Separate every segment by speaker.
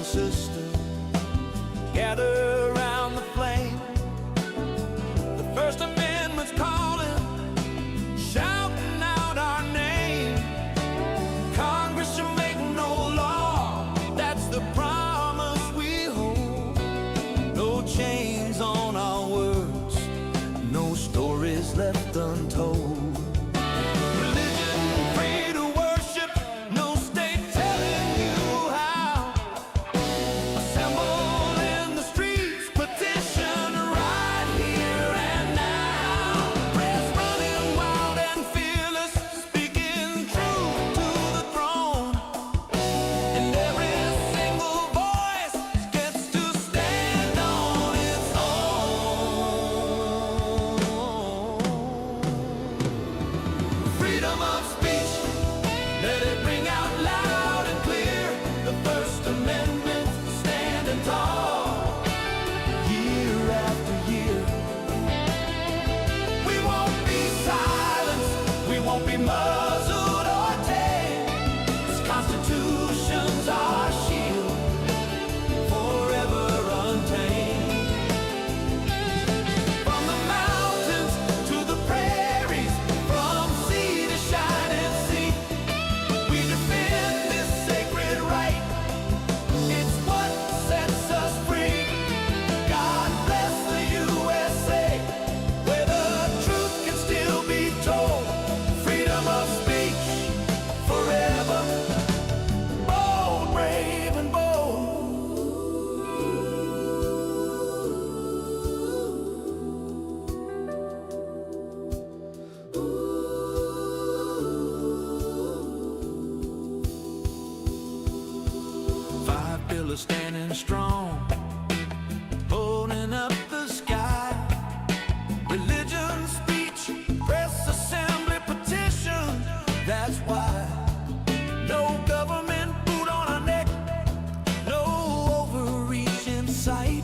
Speaker 1: sisters gather around the flame. The First Amendment's calling, shouting out our name. Congress should make no law, that's the promise we hold. No chains on our words, no stories left untold. Muzzled or tamed, this Constitution's our shield, forever untamed. From the mountains to the prairies, from sea to shining sea, we defend this sacred right. It's what sets us free. God bless the USA, where the truth can still be told. Freedom of speech forever, bold, brave, and bold. 5 pillars standing strong, holding up the sky. Religion, speech, press, assembly, petition. That's why no government boot on our neck, no overreach in sight.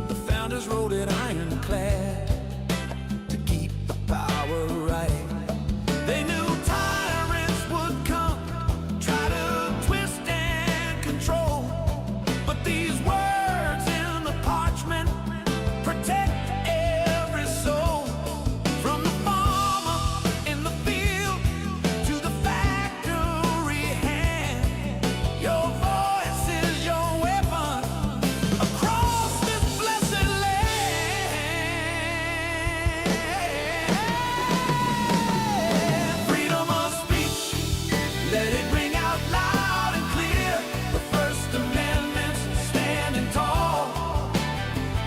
Speaker 1: The founders wrote it ironclad to keep the power right. They knew tyrants would come, try to twist and control, but these words in the parchment protect every soul. From the farmer in the field to the factory hand, your voice is your weapon across this blessed land. Freedom of speech, let it ring out loud and clear. The First Amendment's standing tall,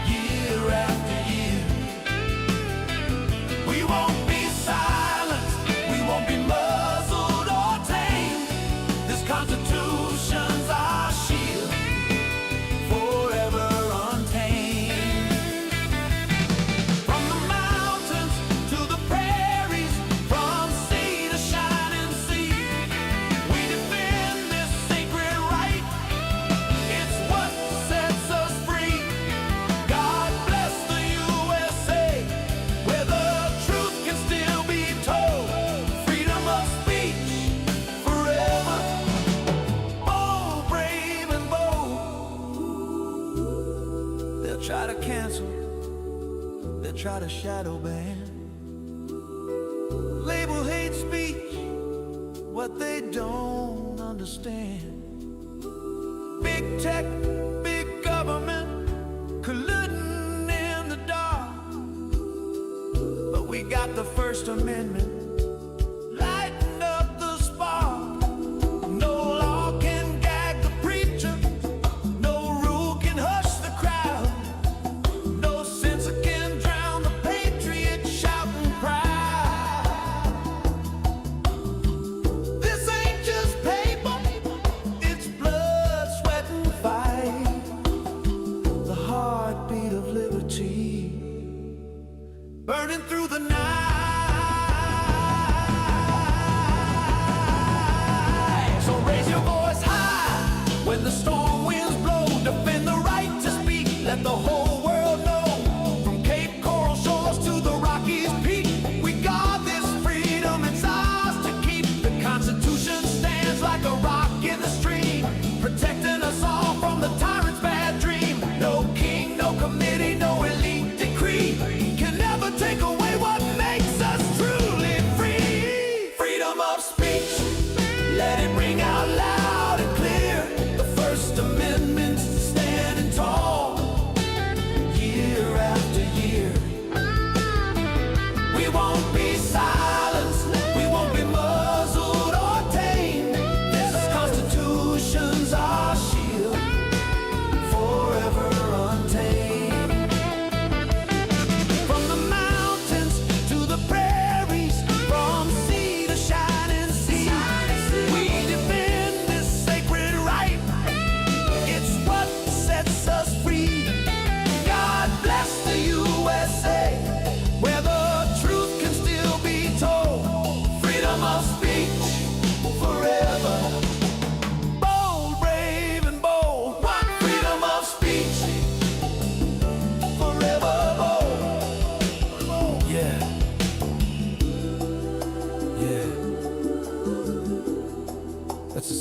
Speaker 1: year after year. We won't be silenced, we won't be muzzled or tamed. This Constitution's our shield, forever untamed. From the mountains to the prairies, from sea to shining sea, we defend this sacred right. It's what sets us free. God bless the USA, where the truth can still be told. Freedom of speech forever, bold, brave, and bold. They'll try to cancel, they'll try to shadow ban, label hate speech what they don't understand. Big tech, big government, colluding in the dark, but we got the First Amendment, lighting up the spark. No law can gag the preacher, no rule can hush the crowd, no censor can drown the patriot shouting proud. This ain't just paper, it's blood, sweat, and fight. The heartbeat of liberty, burning through the night. So raise your voice high when the storm winds blow. Defend the right to speak, let the whole world know. From Cape Coral shores to the Rockies peak, we guard this freedom, it's ours to keep. The Constitution stands like a rock in the stream, protecting us all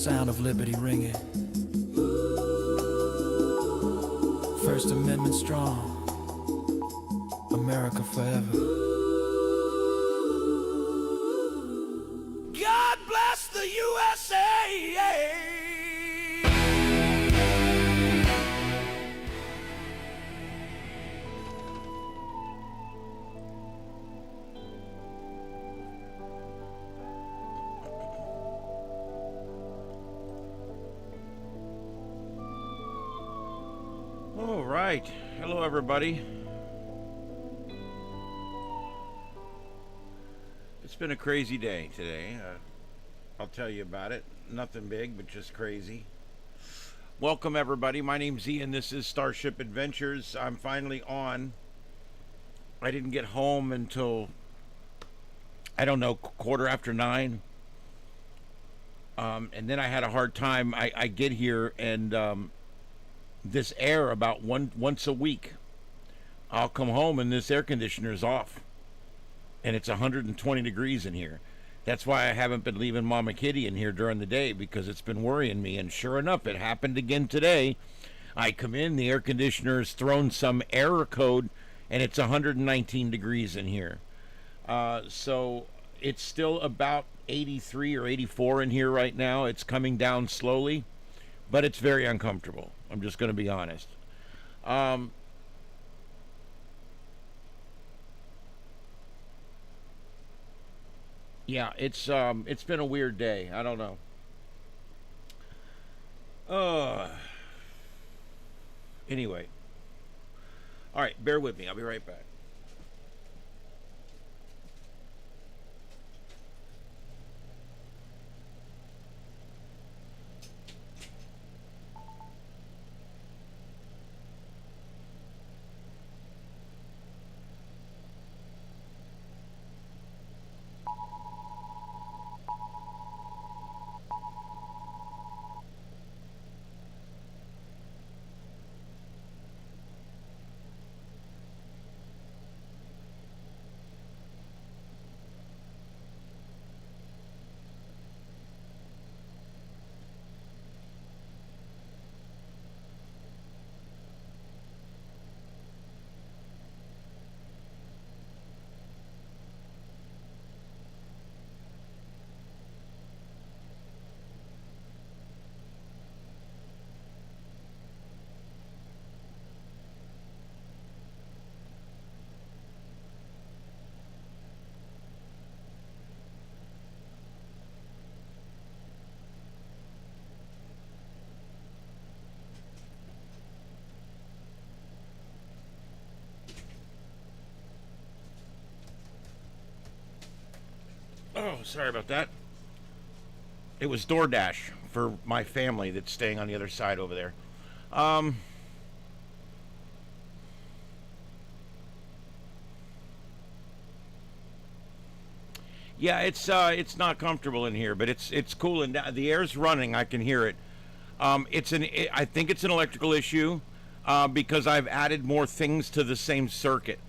Speaker 1: sound of liberty ringing. First Amendment strong, America forever. God bless the USA!
Speaker 2: All right. Hello, everybody. It's been a crazy day today. I'll tell you about it. Nothing big, but just crazy. Welcome, everybody. My name's Ian. This is StarShip Adventures. I'm finally on. I didn't get home until, I don't know, 9:15. And then I had a hard time. I get here and this air about once a week. I'll come home and this air conditioner is off. And it's 120 degrees in here. That's why I haven't been leaving Mama Kitty in here during the day, because it's been worrying me. And sure enough, it happened again today. I come in, the air conditioner's thrown some error code, and it's 119 degrees in here. So it's still about 83 or 84 in here right now. It's coming down slowly, but it's very uncomfortable. I'm just going to be honest. Yeah, it's been a weird day. I don't know. Anyway. All right, bear with me. I'll be right back. Oh, sorry about that. It was DoorDash for my family that's staying on the other side over there. Yeah, it's not comfortable in here, but it's cooling down. The air's running. I can hear it. I think it's an electrical issue because I've added more things to the same circuit.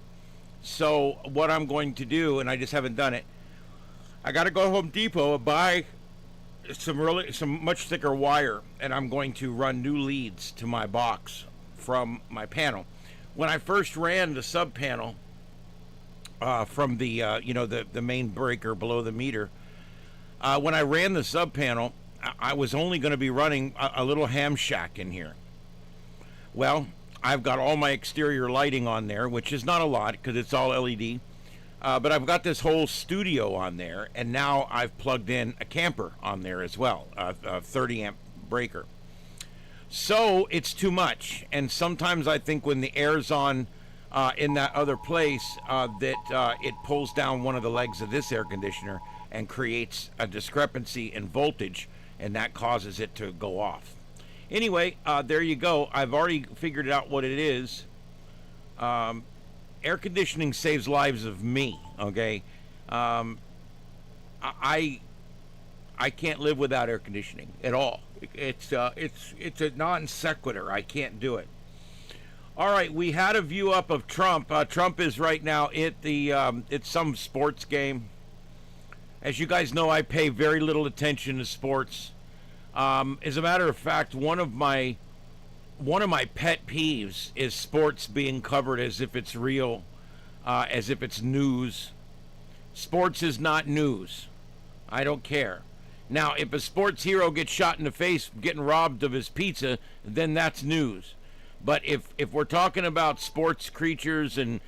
Speaker 2: So what I'm going to do, and I just haven't done it, I got to go to Home Depot and buy some much thicker wire, and I'm going to run new leads to my box from my panel. When I first ran the sub panel from the the main breaker below the meter, when I ran the sub panel, I was only going to be running a little ham shack in here. Well, I've got all my exterior lighting on there, which is not a lot because it's all LED. But I've got this whole studio on there, and now I've plugged in a camper on there as well, a 30 amp breaker. So it's too much, and sometimes I think when the air's on in that other place that it pulls down one of the legs of this air conditioner and creates a discrepancy in voltage, and that causes it to go off. Anyway, there you go. I've already figured out what it is. Air conditioning saves lives of me, okay? I can't live without air conditioning at all. It's a non sequitur. I can't do it. All right, we had a view up of Trump. Trump is right now at the it's some sports game. As you guys know, I pay very little attention to sports. As a matter of fact, one of my pet peeves is sports being covered as if it's real, as if it's news. Sports is not news. I don't care. Now, if a sports hero gets shot in the face getting robbed of his pizza, then that's news. But if we're talking about sports creatures and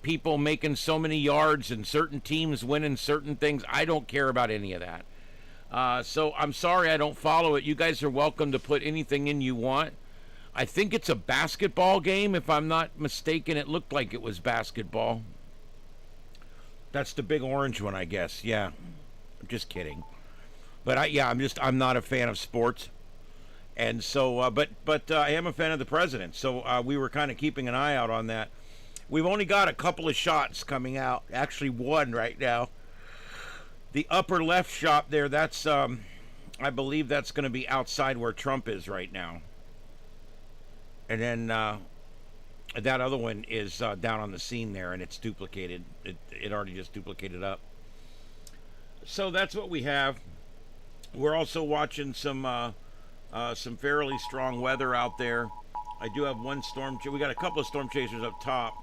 Speaker 2: people making so many yards and certain teams winning certain things, I don't care about any of that. So I'm sorry I don't follow it. You guys are welcome to put anything in you want. I think it's a basketball game, if I'm not mistaken. It looked like it was basketball. That's the big orange one, I guess. Yeah, I'm just kidding. But I'm not a fan of sports, and so but I am a fan of the president. So we were kind of keeping an eye out on that. We've only got a couple of shots coming out. Actually, one right now. The upper left shot there, that's, I believe that's going to be outside where Trump is right now. And then that other one is down on the scene there, and it's duplicated. It already just duplicated up. So that's what we have. We're also watching some fairly strong weather out there. I do have one storm. We got a couple of storm chasers up top.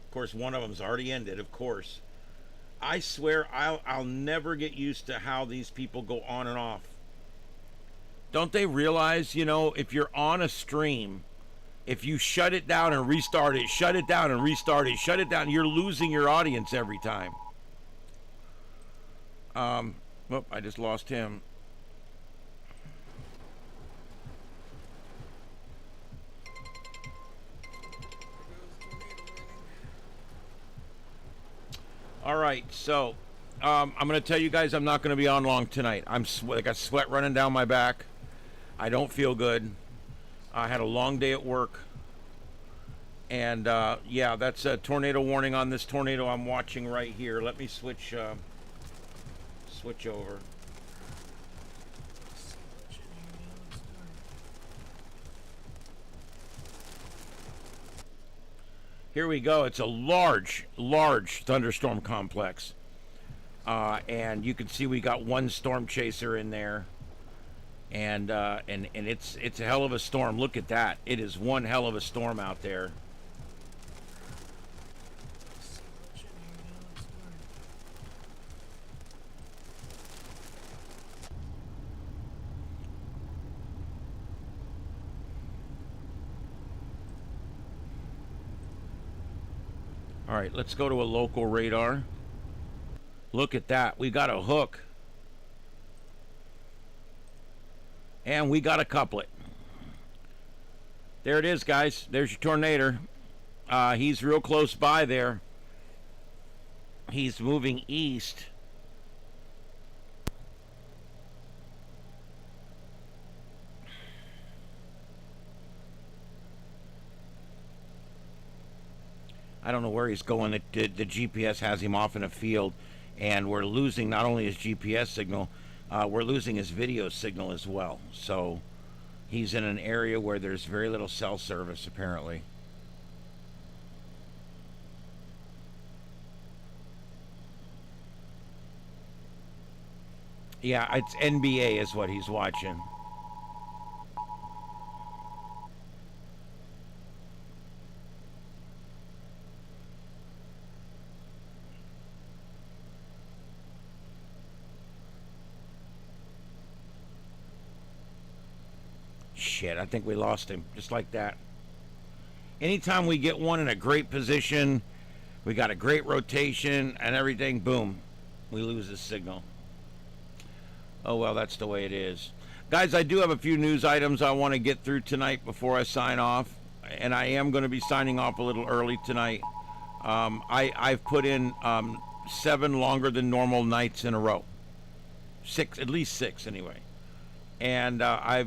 Speaker 2: Of course, one of them's already ended, of course. I swear I'll never get used to how these people go on and off. Don't they realize, if you're on a stream, if you shut it down and restart it, shut it down and restart it, shut it down, you're losing your audience every time. I just lost him. All right, so I'm going to tell you guys I'm not going to be on long tonight. I got sweat running down my back. I don't feel good. I had a long day at work. And, that's a tornado warning on this tornado I'm watching right here. Let me switch over. Here we go. It's a large thunderstorm complex. And you can see we got one storm chaser in there. And it's a hell of a storm. Look at that. It is one hell of a storm out there. All right, let's go to a local radar. Look at that. We got a hook. And we got a couplet. There it is, guys. There's your tornado. He's real close by there. He's moving east. I don't know where he's going. The GPS has him off in a field, and we're losing not only his GPS signal, we're losing his video signal as well. So he's in an area where there's very little cell service, apparently. Yeah, it's NBA is what he's watching. Shit, I think we lost him, just like that. Anytime we get one in a great position, we got a great rotation and everything, boom, we lose his signal. Oh, well, that's the way it is. Guys, I do have a few news items I want to get through tonight before I sign off, and I am going to be signing off a little early tonight. I've put in 7 longer than normal nights in a row. 6, at least 6 anyway. And I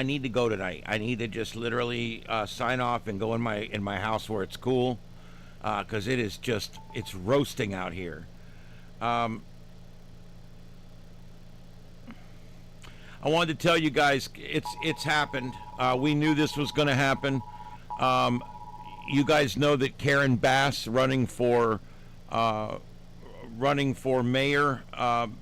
Speaker 2: need to go tonight. I need to just literally sign off and go in my house where it's cool, because it's roasting out here. I wanted to tell you guys it's happened. We knew this was going to happen. You guys know that Karen Bass, running for running for mayor.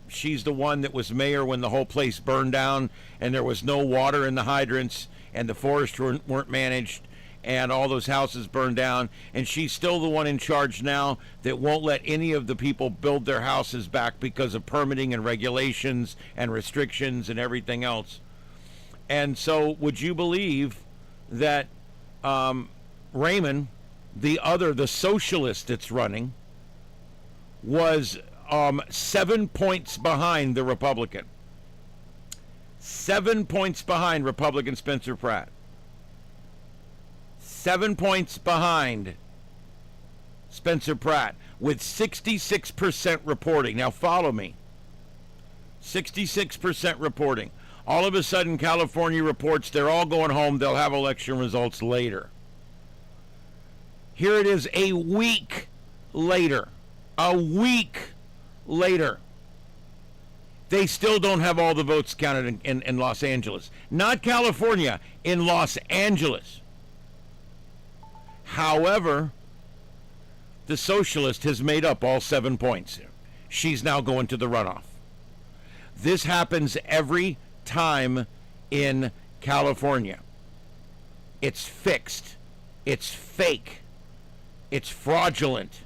Speaker 2: She's the one that was mayor when the whole place burned down and there was no water in the hydrants and the forests weren't managed and all those houses burned down. And she's still the one in charge now that won't let any of the people build their houses back because of permitting and regulations and restrictions and everything else. And so would you believe that Raymond, the socialist that's running, was 7 points behind the Republican. 7 points behind Republican Spencer Pratt. 7 points behind Spencer Pratt with 66% reporting. Now follow me. 66% reporting. All of a sudden, California reports they're all going home. They'll have election results later. Here it is a week later. A week later. They still don't have all the votes counted in Los Angeles. Not California, in Los Angeles. However, the socialist has made up all 7 points. She's now going to the runoff. This happens every time in California. It's fixed. It's fake. It's fraudulent.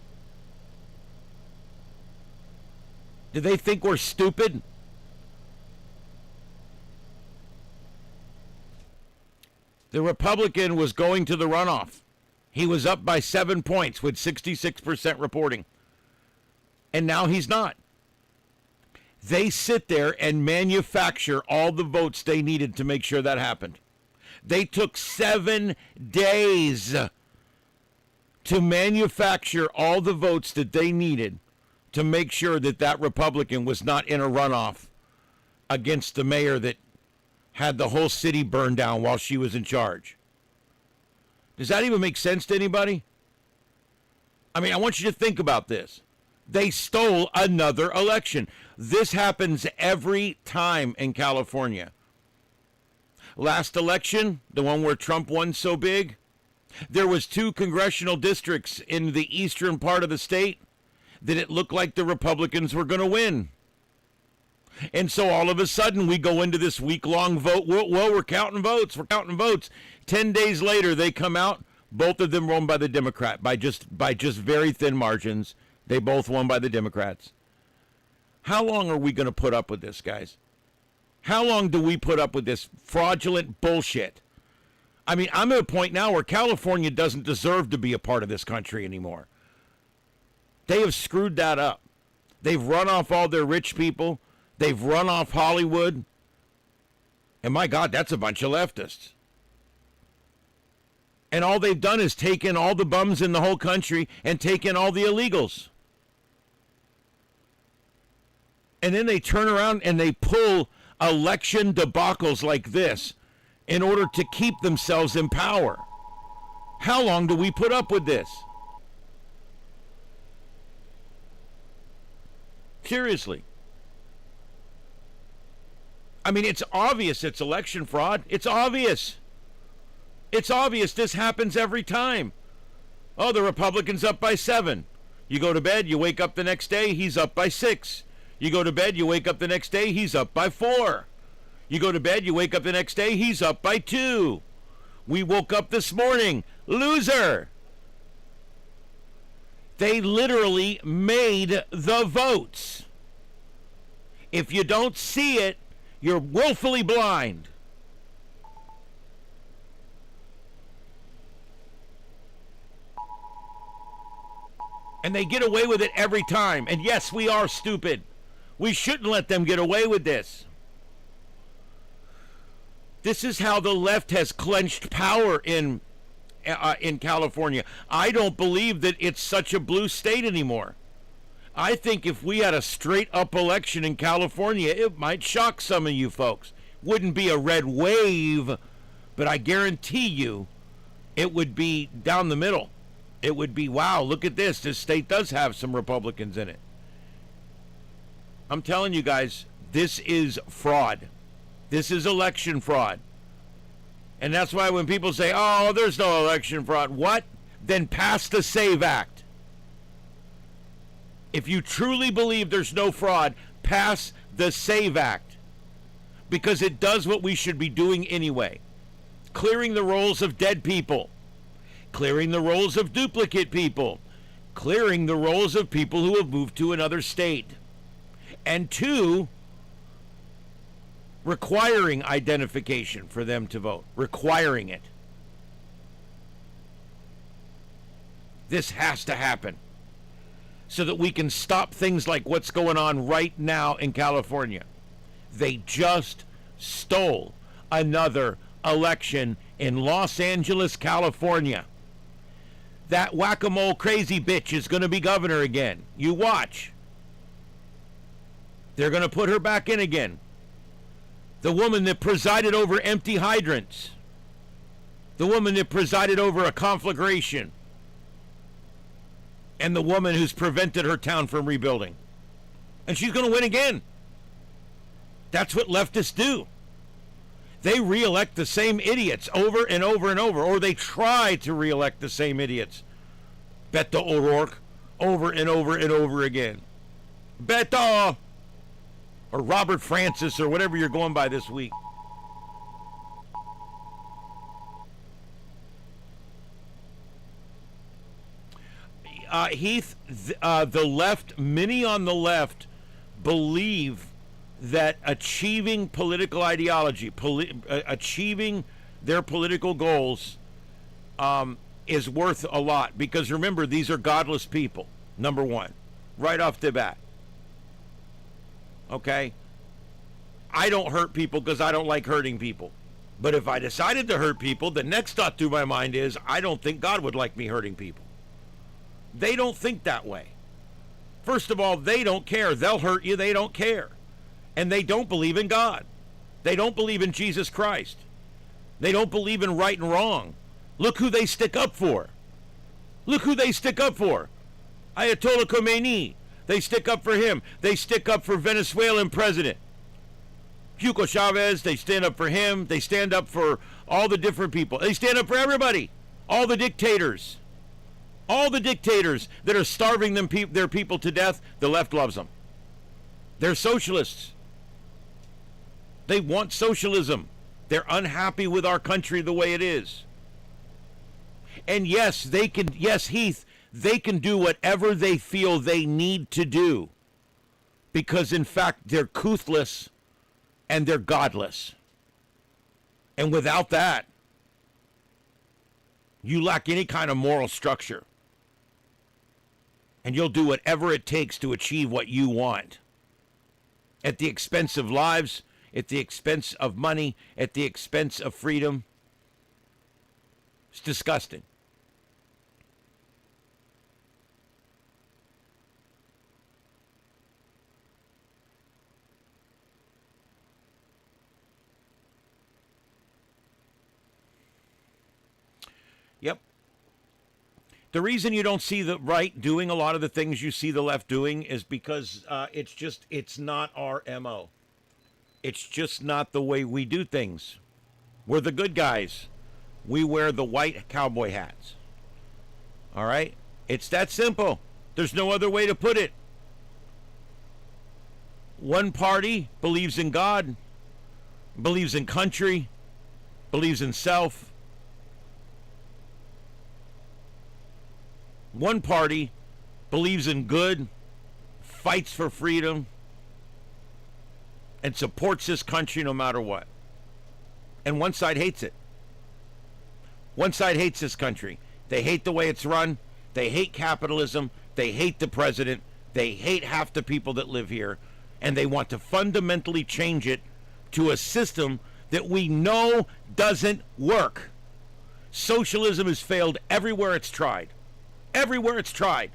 Speaker 2: Do they think we're stupid? The Republican was going to the runoff. He was up by 7 points with 66% reporting. And now he's not. They sit there and manufacture all the votes they needed to make sure that happened. They took 7 days to manufacture all the votes that they needed to make sure that that Republican was not in a runoff against the mayor that had the whole city burned down while she was in charge. Does that even make sense to anybody? I mean, I want you to think about this. They stole another election. This happens every time in California. Last election, the one where Trump won so big, there was 2 congressional districts in the eastern part of the state that it looked like the Republicans were going to win. And so all of a sudden we go into this week-long vote. Well, we're counting votes. We're counting votes. 10 days later, they come out. Both of them won by the Democrat by just very thin margins. They both won by the Democrats. How long are we going to put up with this, guys? How long do we put up with this fraudulent bullshit? I mean, I'm at a point now where California doesn't deserve to be a part of this country anymore. They have screwed that up. They've run off all their rich people. They've run off Hollywood. And my God, that's a bunch of leftists. And all they've done is taken all the bums in the whole country and taken all the illegals. And then they turn around and they pull election debacles like this in order to keep themselves in power. How long do we put up with this? Seriously. I mean, it's obvious it's election fraud. It's obvious. It's obvious this happens every time. Oh, the Republican's up by 7. You go to bed, you wake up the next day, he's up by 6. You go to bed, you wake up the next day, he's up by 4. You go to bed, you wake up the next day, he's up by 2. We woke up this morning, loser. They literally made the votes. If you don't see it, you're willfully blind. And they get away with it every time. And yes, we are stupid. We shouldn't let them get away with this. This is how the left has clenched power in California. I don't believe that it's such a blue state anymore. I think if we had a straight-up election in California, it might shock some of you folks. Wouldn't be a red wave, but I guarantee you it would be down the middle. It would be, wow, look at this. This state does have some Republicans in it. I'm telling you guys, this is fraud. This is election fraud. And that's why when people say, oh, there's no election fraud, what? Then pass the SAVE Act. If you truly believe there's no fraud, pass the SAVE Act, because it does what we should be doing anyway. Clearing the rolls of dead people, clearing the rolls of duplicate people, clearing the rolls of people who have moved to another state. And two, requiring identification for them to vote, requiring it. This has to happen so that we can stop things like what's going on right now in California. They just stole another election in Los Angeles, California. That whack-a-mole crazy bitch is going to be governor again. You watch. They're going to put her back in again. The woman that presided over empty hydrants. The woman that presided over a conflagration. And the woman who's prevented her town from rebuilding. And she's going to win again. That's what leftists do. They re-elect the same idiots over and over and over, or they try to re-elect the same idiots. Beto O'Rourke over and over and over again. Beto! Or Robert Francis, or whatever you're going by this week. Heath, the left, many on the left believe that achieving political ideology, achieving their political goals is worth a lot. Because remember, these are godless people, number one, right off the bat. Okay? I don't hurt people because I don't like hurting people. But if I decided to hurt people, the next thought through my mind is, I don't think God would like me hurting people. They don't think that way. First of all, they don't care. They'll hurt you. They don't care. And they don't believe in God. They don't believe in Jesus Christ. They don't believe in right and wrong. Look who they stick up for. Look who they stick up for. Ayatollah Khomeini. They stick up for him. They stick up for Venezuelan president Hugo Chavez. They stand up for him. They stand up for all the different people. They stand up for everybody. All the dictators. All the dictators that are starving their people to death, the left loves them. They're socialists. They want socialism. They're unhappy with our country the way it is. And yes, Heath, they can do whatever they feel they need to do. Because in fact, they're couthless and they're godless. And without that, you lack any kind of moral structure. And you'll do whatever it takes to achieve what you want. At the expense of lives, at the expense of money, at the expense of freedom. It's disgusting. Yep. The reason you don't see the right doing a lot of the things you see the left doing is because it's not our MO. It's just not the way we do things. We're the good guys. We wear the white cowboy hats. All right? It's that simple. There's no other way to put it. One party believes in God, believes in country, believes in self. One party believes in good, fights for freedom, and supports this country no matter what. And one side hates it. One side hates this country. They hate the way it's run. They hate capitalism. They hate the president. They hate half the people that live here. And they want to fundamentally change it to a system that we know doesn't work. Socialism has failed everywhere it's tried. Everywhere it's tried.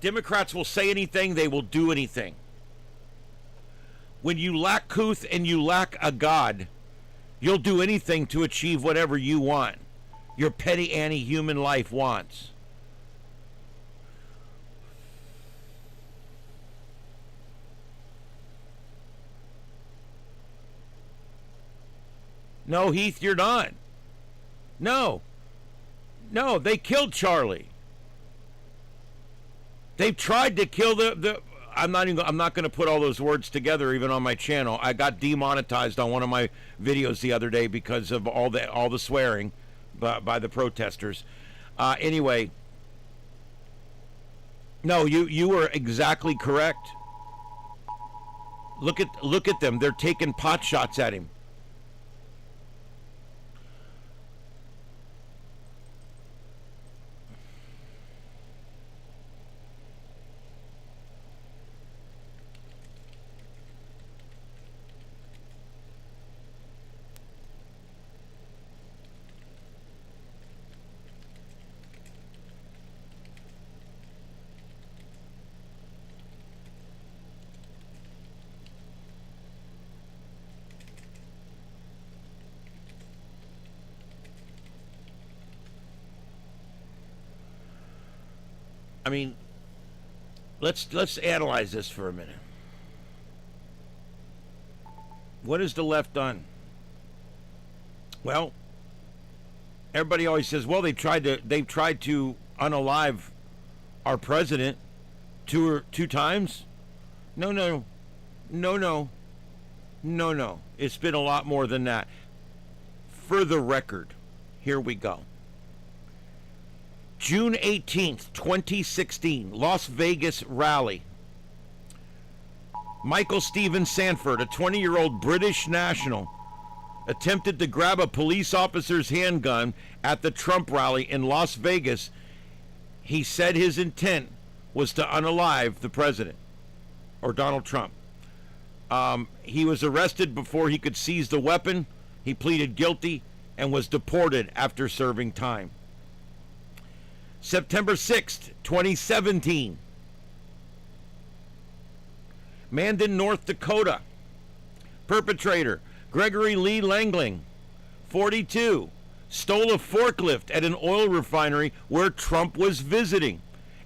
Speaker 2: Democrats will say anything, they will do anything. When you lack couth and you lack a God, you'll do anything to achieve whatever you want. Your petty anti-human life wants. No, Heath, you're not. No. No, they killed Charlie. They've tried to kill the I'm not going to put all those words together even on my channel. I got demonetized on one of my videos the other day because of all the swearing by the protesters. Anyway, no, you were exactly correct. Look at them. They're taking pot shots at him. I mean, let's analyze this for a minute. What has the left done? Well, everybody always says, well, they've tried to unalive our president two times. No. It's been a lot more than that. For the record, here we go. June 18th, 2016, Las Vegas rally. Michael Stephen Sanford, a 20-year-old British national, attempted to grab a police officer's handgun at the Trump rally in Las Vegas. He said his intent was to unalive the president, or Donald Trump. He was arrested before he could seize the weapon. He pleaded guilty and was deported after serving time. September 6th, 2017. Mandan, North Dakota. Perpetrator, Gregory Lee Langling, 42, stole a forklift at an oil refinery where Trump was visiting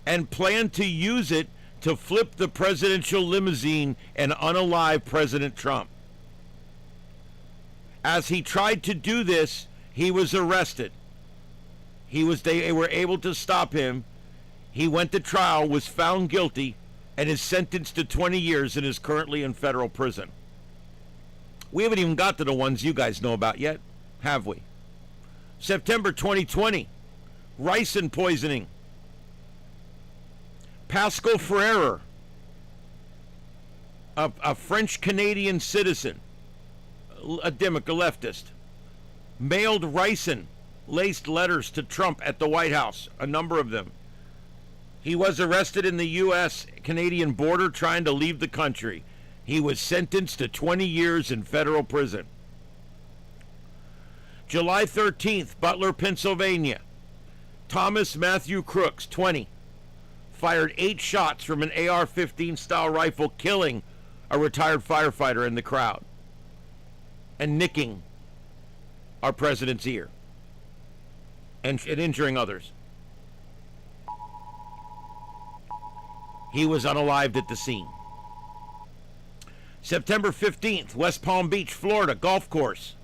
Speaker 2: and planned to use it to flip the presidential limousine and unalive President Trump. As he tried to do this, he was arrested. They were able to stop him. He went to trial, was found guilty, and is sentenced to 20 years and is currently in federal prison. We haven't even got to the ones you guys know about yet, have we? September 2020, ricin poisoning. Pascal Ferrer, a French-Canadian citizen, a leftist, mailed ricin-laced letters to Trump at the White House, a number of them. He was arrested in the U.S.-Canadian border trying to leave the country. He was sentenced to 20 years in federal prison. July 13th, Butler, Pennsylvania. Thomas Matthew Crooks, 20, fired 8 shots from an AR-15 style rifle, killing a retired firefighter in the crowd and nicking our president's ear and injuring others. He was unalived at the scene. September 15th, West Palm Beach, Florida, golf course.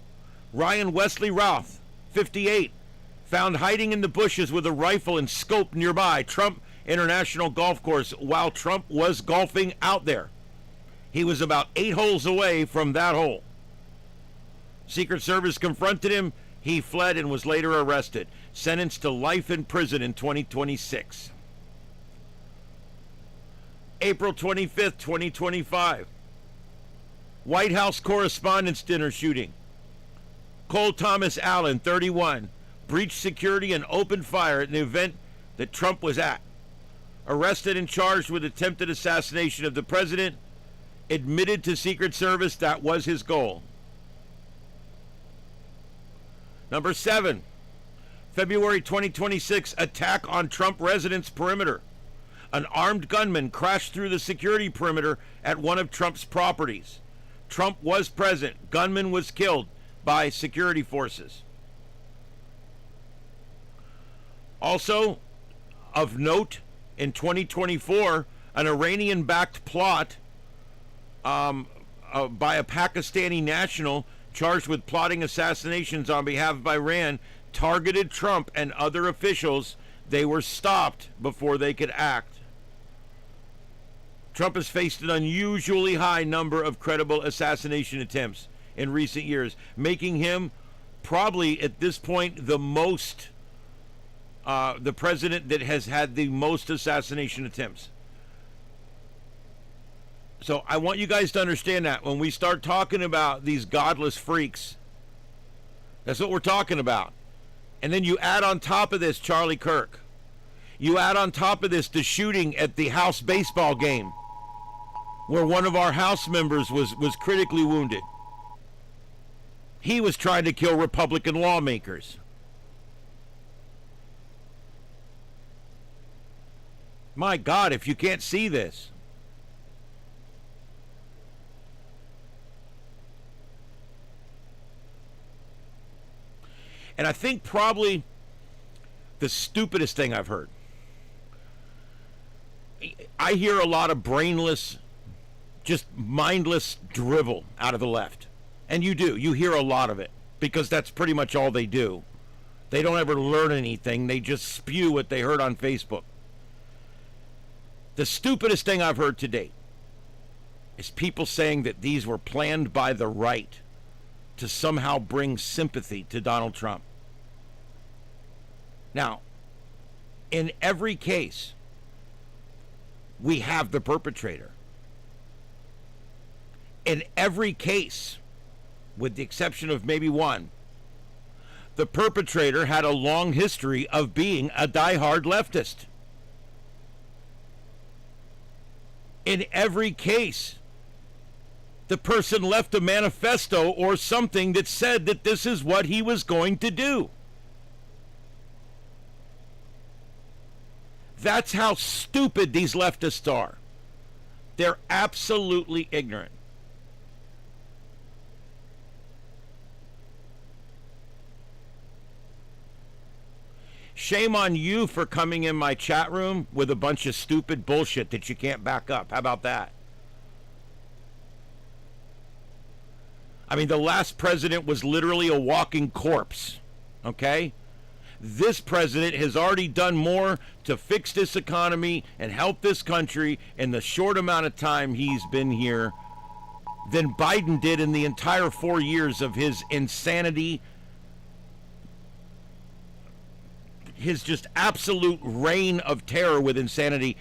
Speaker 2: Ryan Wesley Routh, 58, found hiding in the bushes with a rifle and scope nearby Trump International Golf Course while Trump was golfing out there. He was about 8 holes away from that hole. Secret Service confronted him. He fled and was later arrested, sentenced to life in prison in 2026. April 25th, 2025. White House Correspondents' Dinner shooting. Cole Thomas Allen, 31, breached security and opened fire at an event that Trump was at. Arrested and charged with attempted assassination of the president. Admitted to Secret Service that was his goal. Number 7, February 2026, attack on Trump residence perimeter. An armed gunman crashed through the security perimeter at one of Trump's properties. Trump was present. Gunman was killed by security forces. Also, of note, in 2024, an Iranian-backed plot by a Pakistani national charged with plotting assassinations on behalf of Iran targeted Trump and other officials, they were stopped before they could act. Trump has faced an unusually high number of credible assassination attempts in recent years, making him probably at this point the president that has had the most assassination attempts. So I want you guys to understand that when we start talking about these godless freaks, that's what we're talking about. And then you add on top of this Charlie Kirk. You add on top of this the shooting at the House baseball game where one of our House members was critically wounded. He was trying to kill Republican lawmakers. My God, if you can't see this. And I think probably the stupidest thing I've heard. I hear a lot of brainless, just mindless drivel out of the left. And you do. You hear a lot of it because that's pretty much all they do. They don't ever learn anything. They just spew what they heard on Facebook. The stupidest thing I've heard to date is people saying that these were planned by the right to somehow bring sympathy to Donald Trump. Now, in every case, we have the perpetrator. In every case, with the exception of maybe one, the perpetrator had a long history of being a diehard leftist. In every case, the person left a manifesto or something that said that this is what he was going to do. That's how stupid these leftists are. They're absolutely ignorant. Shame on you for coming in my chat room with a bunch of stupid bullshit that you can't back up. How about that? I mean, the last president was literally a walking corpse, okay? This president has already done more to fix this economy and help this country in the short amount of time he's been here than Biden did in the entire 4 years of his insanity, his just absolute reign of terror with insanity.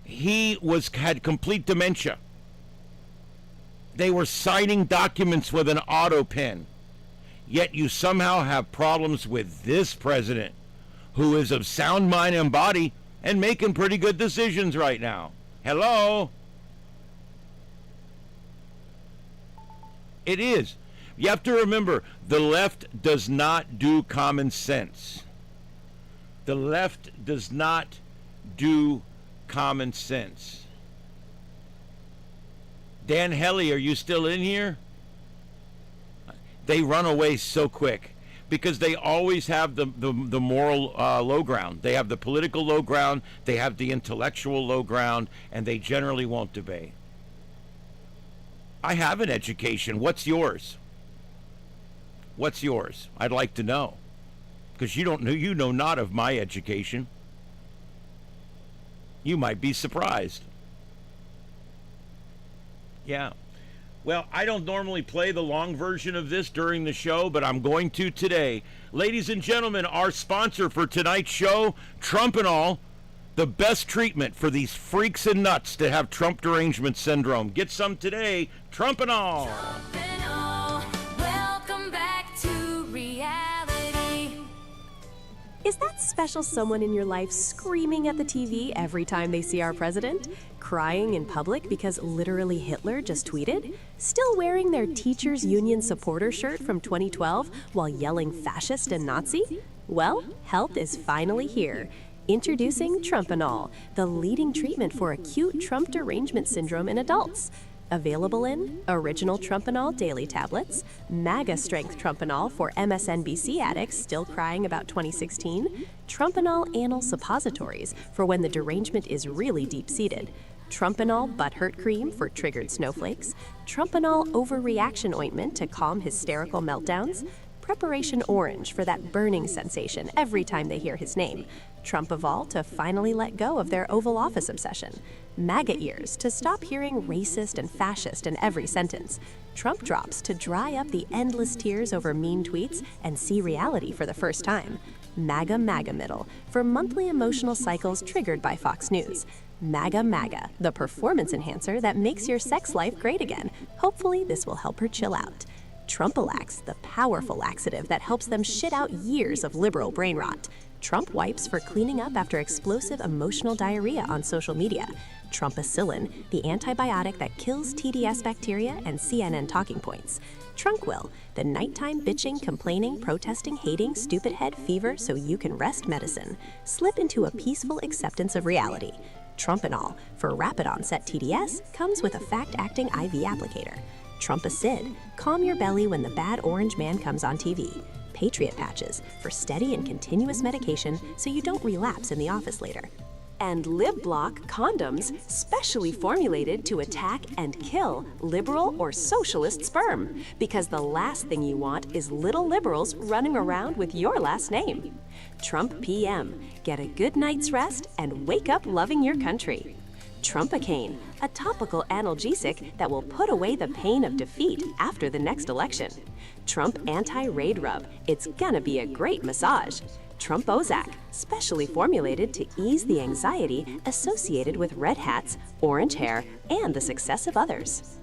Speaker 2: He had complete dementia. They were signing documents with an auto pen. Yet you somehow have problems with this president, who is of sound mind and body and making pretty good decisions right now. Hello? It is. You have to remember, the left does not do common sense. The left does not do common sense. Dan Helly, are you still in here? They run away so quick because they always have the moral low ground. They have the political low ground, they have the intellectual low ground, and they generally won't debate. I have an education. What's yours? What's yours? I'd like to know. Because you know not of my education. You might be surprised. Yeah. Well, I don't normally play the long version of this during the show, but I'm going to today. Ladies and gentlemen, our sponsor for tonight's show, Trump and All, the best treatment for these freaks and nuts that have Trump derangement syndrome. Get some today, Trump and All.
Speaker 3: Trump and all, welcome back to reality.
Speaker 4: Is that special someone in your life screaming at the TV every time they see our president? Crying in public because literally Hitler just tweeted? Still wearing their teachers' union supporter shirt from 2012 while yelling fascist and Nazi? Well, help is finally here. Introducing Trump and All, the leading treatment for acute Trump derangement syndrome in adults. Available in original Trump and All daily tablets, MAGA strength Trump and All for MSNBC addicts still crying about 2016, Trump and All anal suppositories for when the derangement is really deep-seated, Trump and All butthurt cream for triggered snowflakes, Trump and All overreaction ointment to calm hysterical meltdowns, Preparation Orange for that burning sensation every time they hear his name. Trump-a-vol to finally let go of their Oval Office obsession. MAGA ears to stop hearing racist and fascist in every sentence. Trump drops to dry up the endless tears over mean tweets and see reality for the first time. MAGA middle for monthly emotional cycles triggered by Fox News. MAGA, the performance enhancer that makes your sex life great again. Hopefully this will help her chill out. Trumpalax, the powerful laxative that helps them shit out years of liberal brain rot. Trump wipes for cleaning up after explosive emotional diarrhea on social media. Trumpicillin, the antibiotic that kills TDS bacteria and CNN talking points. Trunquil, the nighttime bitching, complaining, protesting, hating, stupid head fever so you can rest medicine. Slip into a peaceful acceptance of reality. Trumpinol, for rapid onset TDS, comes with a fact-acting IV applicator. Trumpicid, calm your belly when the bad orange man comes on TV. Patriot patches, for steady and continuous medication so you don't relapse in the office later. And LibBlock condoms, specially formulated to attack and kill liberal or socialist sperm. Because the last thing you want is little liberals running around with your last name. Trump PM, get a good night's rest and wake up loving your country. Trumpacaine, a topical analgesic that will put away the pain of defeat after the next election. Trump Anti-Raid Rub, it's gonna be a great massage. Trump Ozak, specially formulated to ease the anxiety associated with red hats, orange hair, and the success of others.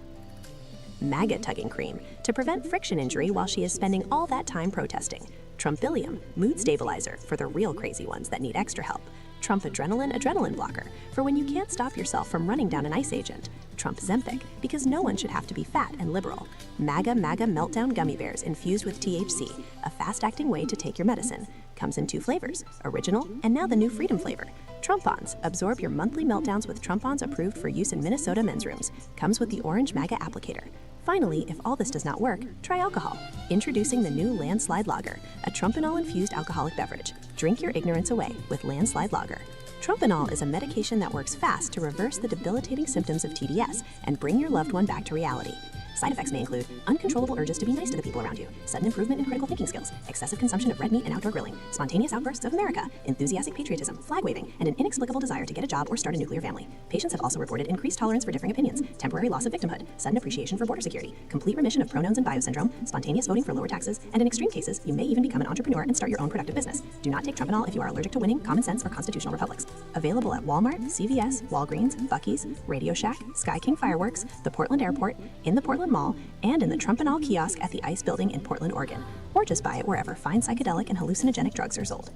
Speaker 4: MAGA tugging cream, to prevent friction injury while she is spending all that time protesting. Trumpilium, mood stabilizer for the real crazy ones that need extra help. Trump adrenaline blocker, for when you can't stop yourself from running down an ICE agent. Trump Zempic, because no one should have to be fat and liberal. MAGA meltdown gummy bears infused with THC, a fast-acting way to take your medicine. Comes in 2 flavors, original and now the new freedom flavor. Trumpons, absorb your monthly meltdowns with Trumpons approved for use in Minnesota men's rooms. Comes with the orange MAGA applicator. Finally, if all this does not work, try alcohol. Introducing the new Landslide Lager, a Trumpinol-infused alcoholic beverage. Drink your ignorance away with Landslide Lager. Trumpinol is a medication that works fast to reverse the debilitating symptoms of TDS and bring your loved one back to reality. Side effects may include uncontrollable urges to be nice to the people around you, sudden improvement in critical thinking skills, excessive consumption of red meat and outdoor grilling, spontaneous outbursts of America, enthusiastic patriotism, flag waving, and an inexplicable desire to get a job or start a nuclear family. Patients have also reported increased tolerance for differing opinions, temporary loss of victimhood, sudden appreciation for border security, complete remission of pronouns and bio syndrome, spontaneous voting for lower taxes, and in extreme cases, you may even become an entrepreneur and start your own productive business. Do not take Trumpinol if you are allergic to winning, common sense, or constitutional republics. Available at Walmart, CVS, Walgreens, Buc-ee's, Radio Shack, Sky King Fireworks, the Portland Airport, in the Portland Mall, and in the Trumpinol kiosk at the ICE building in Portland, Oregon. Or just buy it wherever fine psychedelic and hallucinogenic drugs are sold.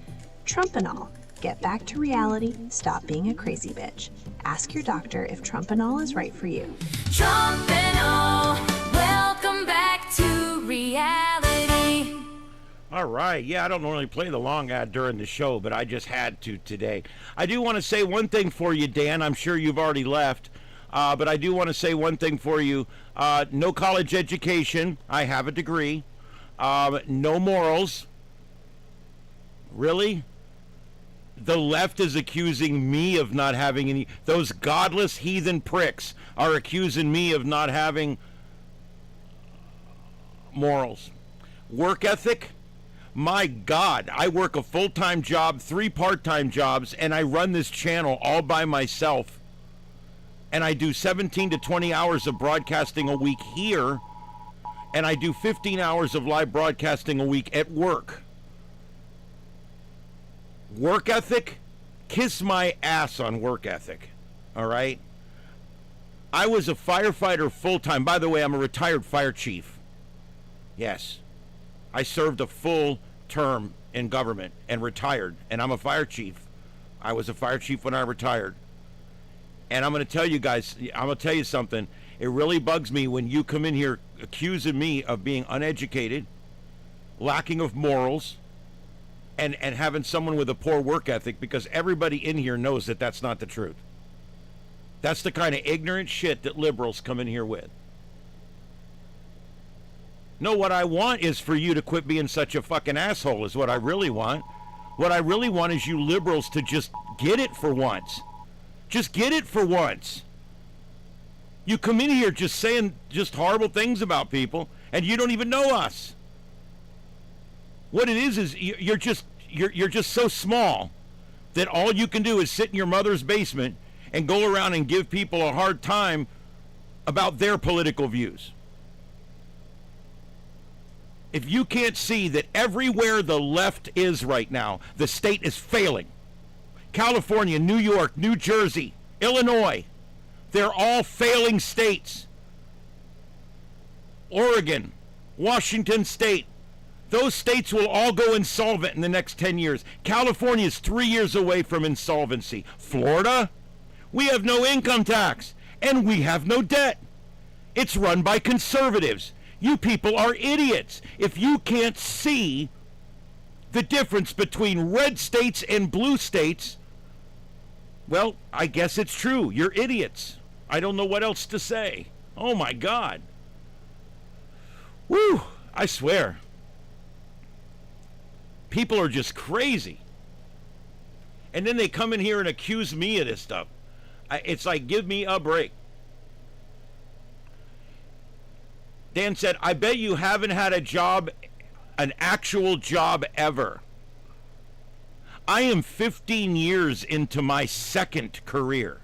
Speaker 4: Trumpinol. Get back to reality. Stop being a crazy bitch. Ask your doctor if Trumpinol is right for you.
Speaker 3: Trumpinol, welcome back to reality.
Speaker 2: All right. Yeah, I don't normally play the long ad during the show, but I just had to today. I do want to say one thing for you, Dan. I'm sure you've already left. But I do want to say one thing for you. No college education. I have a degree. No morals. Really? The left is accusing me of not having any. Those godless heathen pricks are accusing me of not having morals. Work ethic? My God, I work a full-time job, 3 part-time jobs, and I run this channel all by myself. And I do 17 to 20 hours of broadcasting a week here, and I do 15 hours of live broadcasting a week at work. Work ethic? Kiss my ass on work ethic, all right? I was a firefighter full-time. By the way, I'm a retired fire chief. Yes. I served a full term in government and retired, and I'm a fire chief. I was a fire chief when I retired. And I'm going to tell you guys, I'm going to tell you something. It really bugs me when you come in here accusing me of being uneducated, lacking of morals, and having someone with a poor work ethic, because everybody in here knows that that's not the truth. That's the kind of ignorant shit that liberals come in here with. No, what I want is for you to quit being such a fucking asshole is what I really want. What I really want is you liberals to just get it for once. Just get it for once. You come in here just saying just horrible things about people, and you don't even know us. What it is you're just so small that all you can do is sit in your mother's basement and go around and give people a hard time about their political views. If you can't see that everywhere the left is right now, the state is failing. California, New York, New Jersey, Illinois, they're all failing states. Oregon, Washington State, those states will all go insolvent in the next 10 years. California is 3 years away from insolvency. Florida, we have no income tax and we have no debt. It's run by conservatives. You people are idiots. If you can't see the difference between red states and blue states, well, I guess it's true. You're idiots. I don't know what else to say. Oh my God. Woo, I swear. People are just crazy. And then they come in here and accuse me of this stuff. It's like, give me a break. Dan said, I bet you haven't had a job, an actual job ever. I am 15 years into my second career.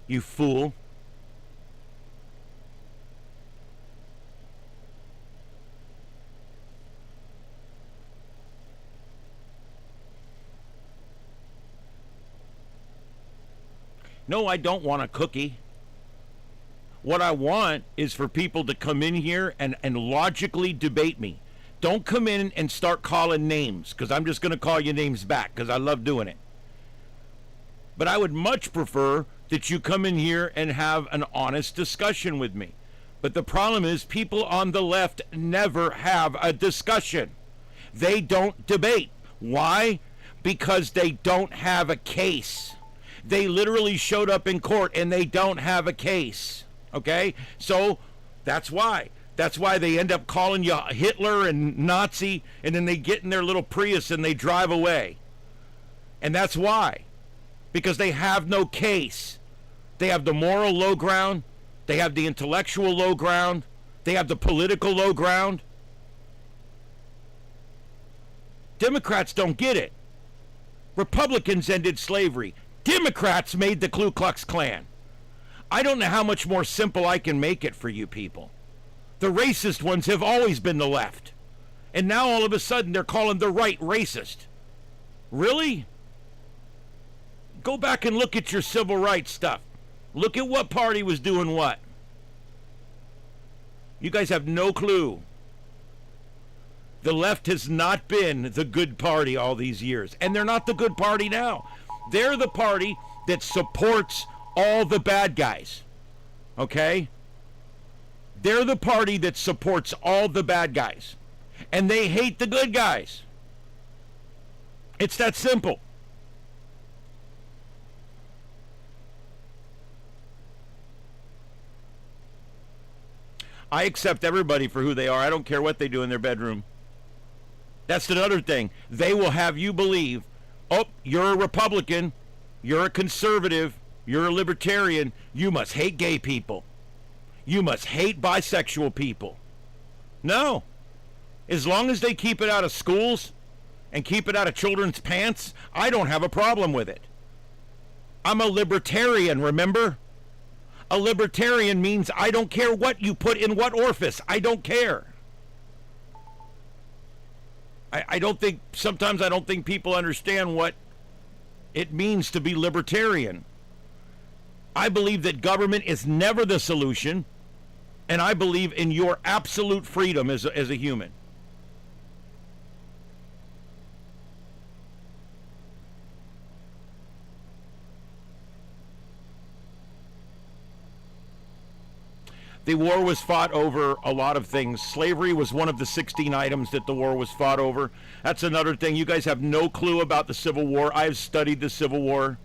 Speaker 2: You fool. No, I don't want a cookie. What I want is for people to come in here and logically debate me. Don't come in and start calling names, because I'm just going to call you names back, because I love doing it. But I would much prefer that you come in here and have an honest discussion with me. But the problem is people on the left never have a discussion. They don't debate. Why? Because they don't have a case. They literally showed up in court and they don't have a case. Okay? So that's why. That's why they end up calling you Hitler and Nazi, and then they get in their little Prius and they drive away. And that's why. Because they have no case. They have the moral low ground. They have the intellectual low ground. They have the political low ground. Democrats don't get it. Republicans ended slavery. Democrats made the Ku Klux Klan. I don't know how much more simple I can make it for you people. The racist ones have always been the left. And now all of a sudden they're calling the right racist. Really? Go back and look at your civil rights stuff. Look at what party was doing what. You guys have no clue. The left has not been the good party all these years. And they're not the good party now. They're the party that supports all the bad guys. Okay? They're the party that supports all the bad guys. And they hate the good guys. It's that simple. I accept everybody for who they are. I don't care what they do in their bedroom. That's another thing. They will have you believe, oh, you're a Republican, you're a conservative, you're a libertarian, you must hate gay people. You must hate bisexual people. No. As long as they keep it out of schools and keep it out of children's pants, I don't have a problem with it. I'm a libertarian, remember? A libertarian means I don't care what you put in what orifice. I don't care. Sometimes I don't think people understand what it means to be libertarian. I believe that government is never the solution, and I believe in your absolute freedom as a human. The war was fought over a lot of things. Slavery was one of the 16 items that the war was fought over. That's another thing. You guys have no clue about the Civil War. I have studied the Civil War.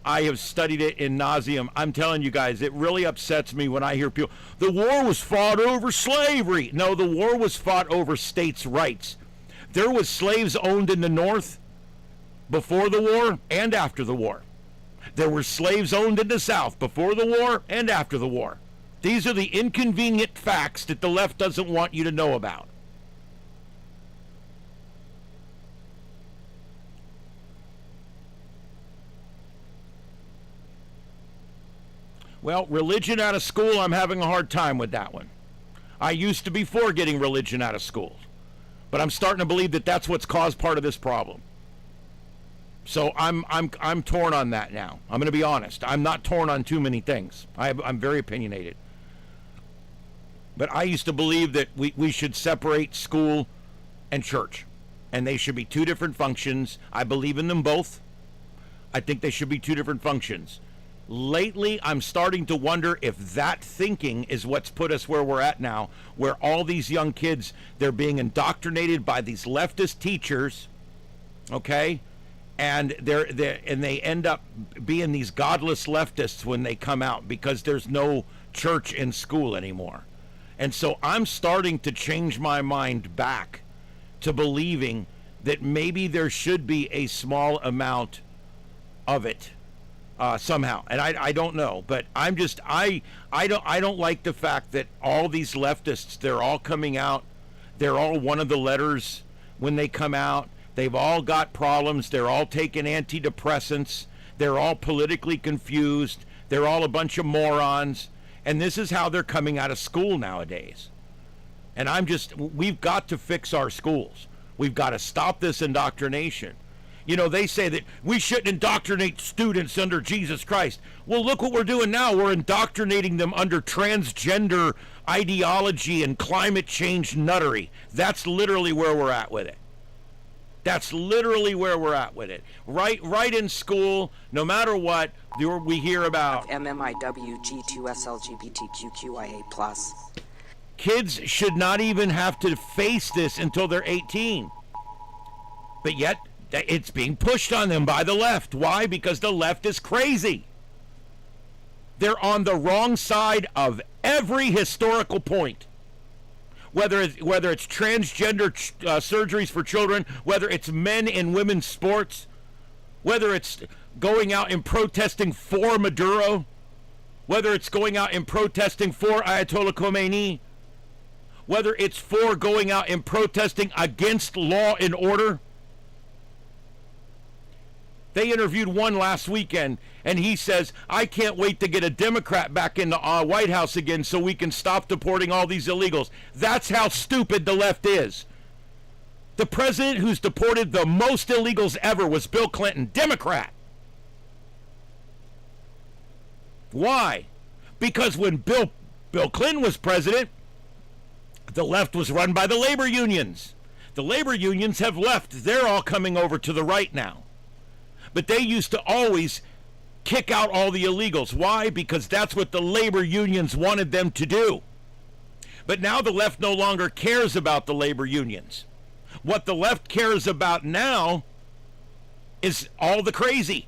Speaker 2: I have studied it in nauseam. I'm telling you guys, it really upsets me when I hear people, the war was fought over slavery. No, the war was fought over states' rights. There was slaves owned in the North before the war and after the war. There were slaves owned in the South before the war and after the war. These are the inconvenient facts that the left doesn't want you to know about. Well, religion out of school, I'm having a hard time with that one. I used to be for getting religion out of schools, but I'm starting to believe that that's what's caused part of this problem. So I'm torn on that now. I'm going to be honest. I'm not torn on too many things. I'm very opinionated. But I used to believe that we should separate school and church, and they should be two different functions. I believe in them both. I think they should be two different functions. Lately, I'm starting to wonder if that thinking is what's put us where we're at now, where all these young kids, they're being indoctrinated by these leftist teachers, okay? And they end up being these godless leftists when they come out because there's no church in school anymore. And so I'm starting to change my mind back to believing that maybe there should be a small amount of it. Somehow, and I don't know, but I'm just I don't like the fact that all these leftists, they're all coming out, they're all one of the letters when they come out. They've all got problems. They're all taking antidepressants. They're all politically confused. They're all a bunch of morons, and this is how they're coming out of school nowadays. And we've got to fix our schools. We've got to stop this indoctrination. You know, they say that we shouldn't indoctrinate students under Jesus Christ. Well, look what we're doing now. We're indoctrinating them under transgender ideology and climate change nuttery. That's literally where we're at with it. That's literally where we're at with it. Right in school, no matter what, we hear about
Speaker 5: MMIWG2SLGBTQQIA+.
Speaker 2: Kids should not even have to face this until they're 18. But yet, it's being pushed on them by the left. Why? Because the left is crazy. They're on the wrong side of every historical point. Whether it's transgender surgeries for children, whether it's men and women's sports, whether it's going out and protesting for Maduro, whether it's going out and protesting for Ayatollah Khomeini, whether it's for going out and protesting against law and order. They interviewed one last weekend, and he says, I can't wait to get a Democrat back in the White House again so we can stop deporting all these illegals. That's how stupid the left is. The president who's deported the most illegals ever was Bill Clinton, Democrat. Why? Because when Bill Clinton was president, the left was run by the labor unions. The labor unions have left. They're all coming over to the right now. But they used to always kick out all the illegals. Why? Because that's what the labor unions wanted them to do. But now the left no longer cares about the labor unions. What the left cares about now is all the crazy.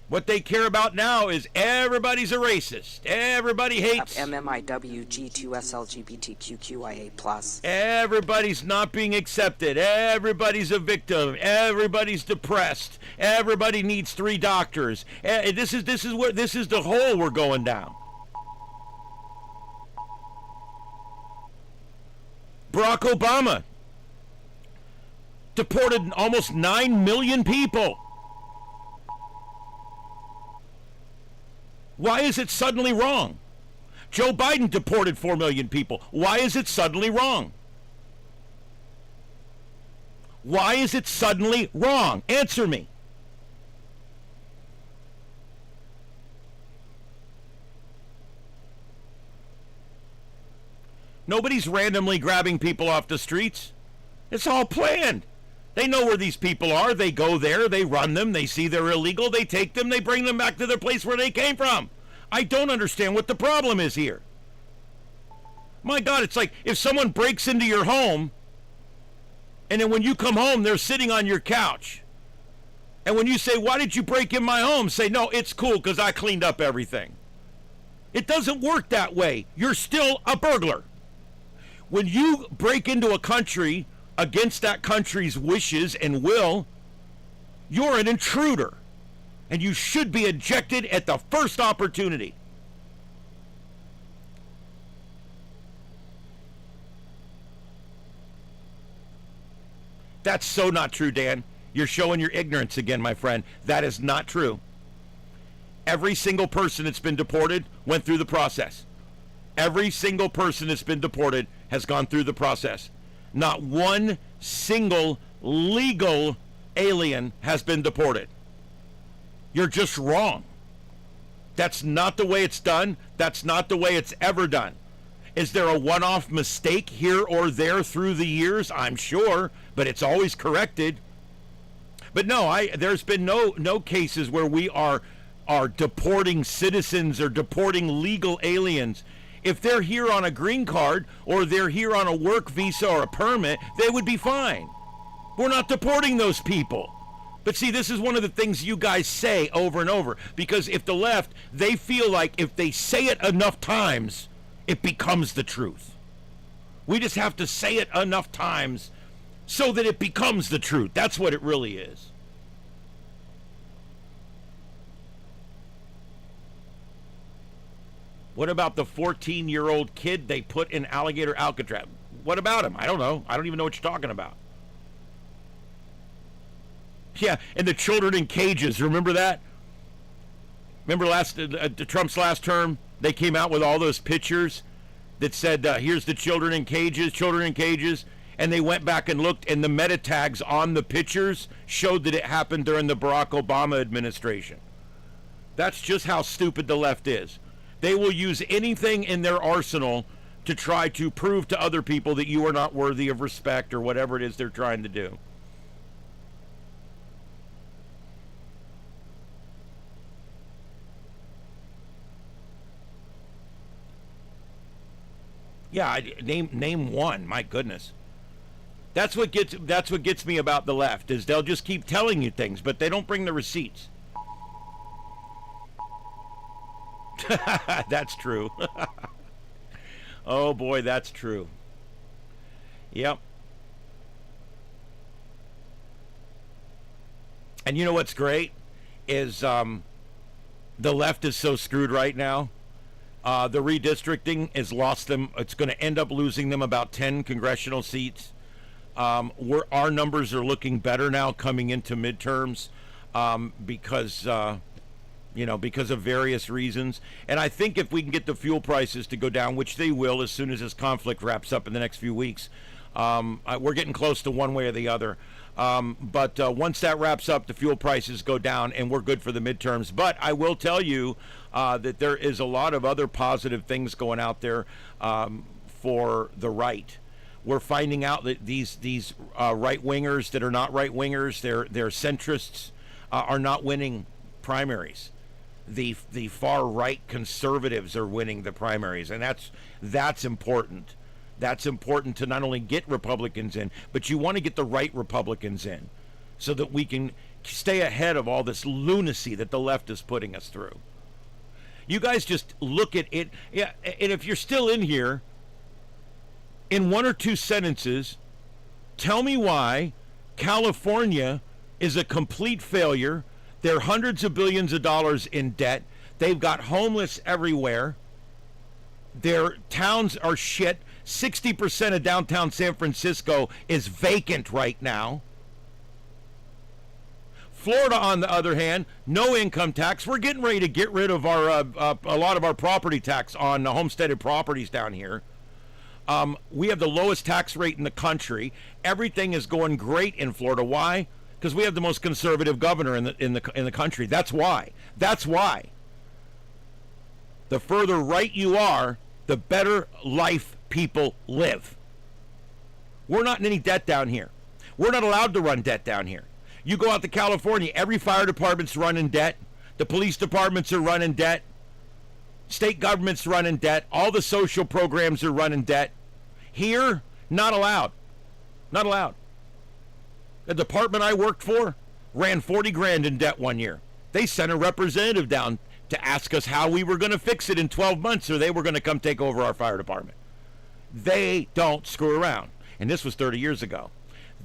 Speaker 2: What they care about now is everybody's a racist. Everybody hates.
Speaker 5: MMIWG2SLGBTQQIA+.
Speaker 2: Everybody's not being accepted. Everybody's a victim. Everybody's depressed. Everybody needs 3 doctors. This is the hole we're going down. Barack Obama deported almost 9 million people. Why is it suddenly wrong? Joe Biden deported 4 million people. Why is it suddenly wrong? Why is it suddenly wrong? Answer me. Nobody's randomly grabbing people off the streets. It's all planned. They know where these people are. They go there. They run them. They see they're illegal. They take them. They bring them back to their place where they came from. I don't understand what the problem is here. My God, it's like if someone breaks into your home, and then when you come home, they're sitting on your couch. And when you say, why did you break in my home? Say, no, it's cool because I cleaned up everything. It doesn't work that way. You're still a burglar. When you break into a country against that country's wishes and will, you're an intruder, and you should be ejected at the first opportunity. That's so not true, Dan. You're showing your ignorance again, my friend. That is not true. Every single person that's been deported went through the process. Every single person that's been deported has gone through the process. Not one single legal alien has been deported. You're just wrong. That's not the way it's done. That's not the way it's ever done. Is there a one-off mistake here or there through the years? I'm sure, but it's always corrected. But no, there's been no cases where we are deporting citizens or deporting legal aliens. If they're here on a green card or they're here on a work visa or a permit, they would be fine. We're not deporting those people. But see, this is one of the things you guys say over and over, because if the left, they feel like if they say it enough times, it becomes the truth. We just have to say it enough times so that it becomes the truth. That's what it really is. What about the 14-year-old kid they put in alligator Alcatraz? What about him? I don't know. I don't even know what you're talking about. Yeah, and the children in cages. Remember that? Remember Trump's last term? They came out with all those pictures that said, here's the children in cages. And they went back and looked, and the meta tags on the pictures showed that it happened during the Barack Obama administration. That's just how stupid the left is. They will use anything in their arsenal to try to prove to other people that you are not worthy of respect or whatever it is they're trying to do. Yeah, name one. My goodness. That's what gets me about the left, is they'll just keep telling you things, but they don't bring the receipts. That's true. Oh boy, that's true. Yep. And you know what's great is the left is so screwed right now. The redistricting has lost them. It's going to end up losing them about 10 congressional seats. Our numbers are looking better now coming into midterms because of various reasons. And I think if we can get the fuel prices to go down, which they will as soon as this conflict wraps up in the next few weeks, we're getting close to one way or the other. But once that wraps up, the fuel prices go down and we're good for the midterms. But I will tell you that there is a lot of other positive things going out there for the right. We're finding out that these right-wingers that are not right-wingers, they're centrists, are not winning primaries. The far-right conservatives are winning the primaries, and that's important. That's important to not only get Republicans in, but you want to get the right Republicans in so that we can stay ahead of all this lunacy that the left is putting us through. You guys just look at it. Yeah, and if you're still in here, in one or two sentences, tell me why California is a complete failure. They're hundreds of billions of dollars in debt. They've got homeless everywhere. Their towns are shit. 60% of downtown San Francisco is vacant right now. Florida, on the other hand, no income tax. We're getting ready to get rid of our a lot of our property tax on homesteaded properties down here. We have the lowest tax rate in the country. Everything is going great in Florida. Why? Because we have the most conservative governor in the country. That's why. That's why. The further right you are, the better life people live. We're not in any debt down here. We're not allowed to run debt down here. You go out to California, every fire department's running debt. The police departments are running debt. State governments running debt. All the social programs are running debt. Here, not allowed. Not allowed. The department I worked for ran 40 grand in debt one year. They sent a representative down to ask us how we were going to fix it in 12 months or they were going to come take over our fire department. They don't screw around. And this was 30 years ago.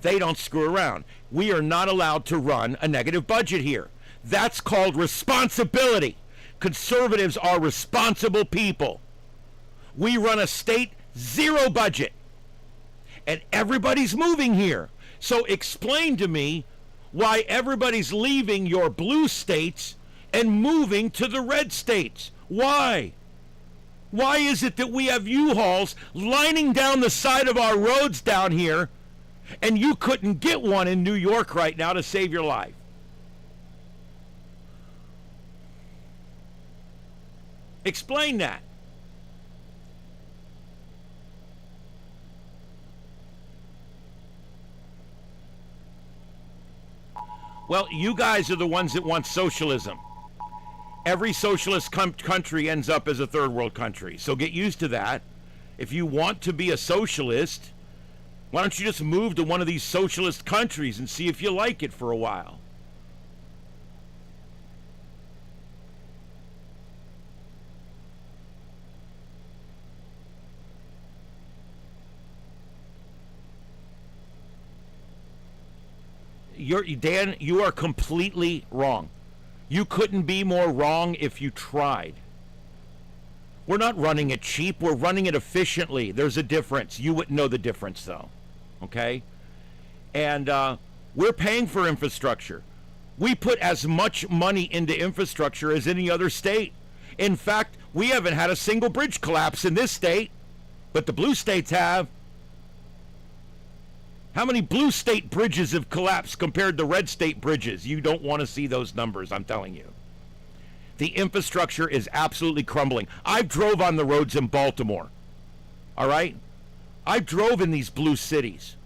Speaker 2: They don't screw around. We are not allowed to run a negative budget here. That's called responsibility. Conservatives are responsible people. We run a state zero budget. And everybody's moving here. So explain to me why everybody's leaving your blue states and moving to the red states. Why? Why is it that we have U-Hauls lining down the side of our roads down here, and you couldn't get one in New York right now to save your life? Explain that. Well, you guys are the ones that want socialism. Every socialist country ends up as a third world country. So get used to that. If you want to be a socialist, why don't you just move to one of these socialist countries and see if you like it for a while? Dan, you are completely wrong. You couldn't be more wrong if you tried. We're not running it cheap. We're running it efficiently. There's a difference. You wouldn't know the difference, though. Okay? And we're paying for infrastructure. We put as much money into infrastructure as any other state. In fact, we haven't had a single bridge collapse in this state, but the blue states have. How many blue state bridges have collapsed compared to red state bridges? You don't want to see those numbers, I'm telling you. The infrastructure is absolutely crumbling. I drove on the roads in Baltimore. All right? I drove in these blue cities.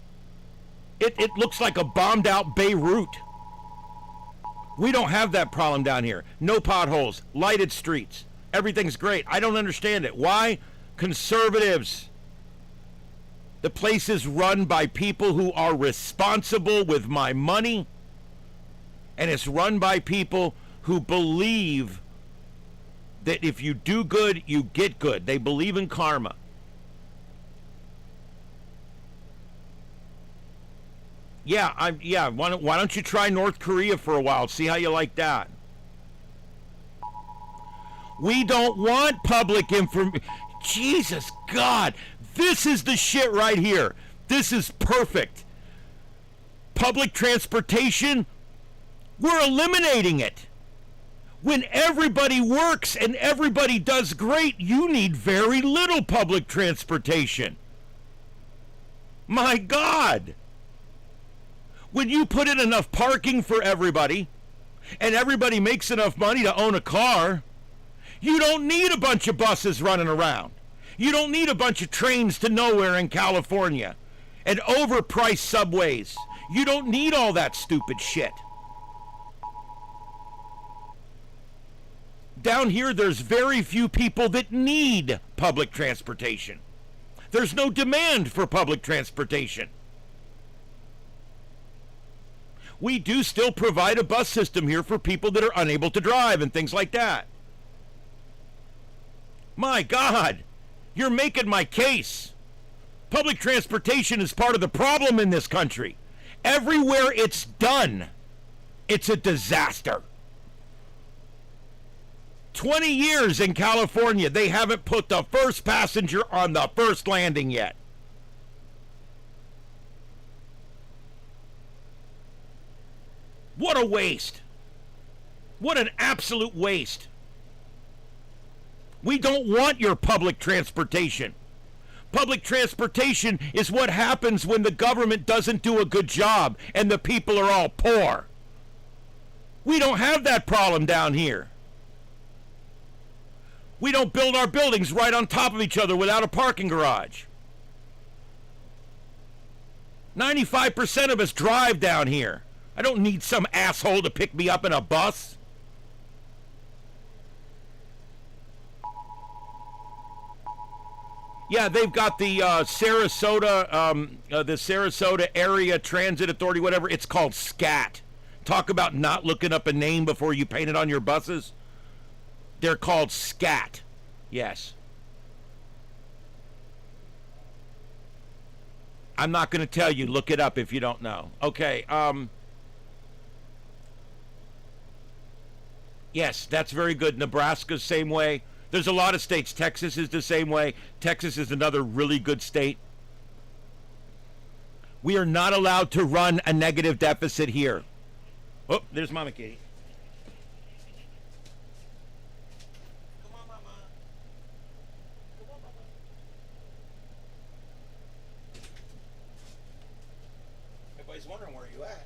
Speaker 2: It looks like a bombed out Beirut. We don't have that problem down here. No potholes, lighted streets. Everything's great. I don't understand it. Why? Conservatives. The place is run by people who are responsible with my money, and it's run by people who believe that if you do good, you get good. They believe in karma. Yeah. Why don't you try North Korea for a while? See how you like that. We don't want public information. Jesus God. This is the shit right here. This is perfect. Public transportation, we're eliminating it. When everybody works and everybody does great, you need very little public transportation. My God. When you put in enough parking for everybody and everybody makes enough money to own a car, you don't need a bunch of buses running around. You don't need a bunch of trains to nowhere in California and overpriced subways. You don't need all that stupid shit. Down here, there's very few people that need public transportation. There's no demand for public transportation. We do still provide a bus system here for people that are unable to drive and things like that. My God. You're making my case. Public transportation is part of the problem in this country. Everywhere it's done, it's a disaster. 20 years in California, they haven't put the first passenger on the first landing yet. What a waste. What an absolute waste. We don't want your public transportation. Public transportation is what happens when the government doesn't do a good job and the people are all poor. We don't have that problem down here. We don't build our buildings right on top of each other without a parking garage. 95% of us drive down here. I don't need some asshole to pick me up in a bus. Yeah, they've got the Sarasota Area Transit Authority, whatever. It's called SCAT. Talk about not looking up a name before you paint it on your buses. They're called SCAT. Yes. I'm not going to tell you. Look it up if you don't know. Okay. Yes, that's very good. Nebraska's same way. There's a lot of states. Texas is the same way. Texas is another really good state. We are not allowed to run a negative deficit here. Oh, there's Mama Kitty. was wondering where you at.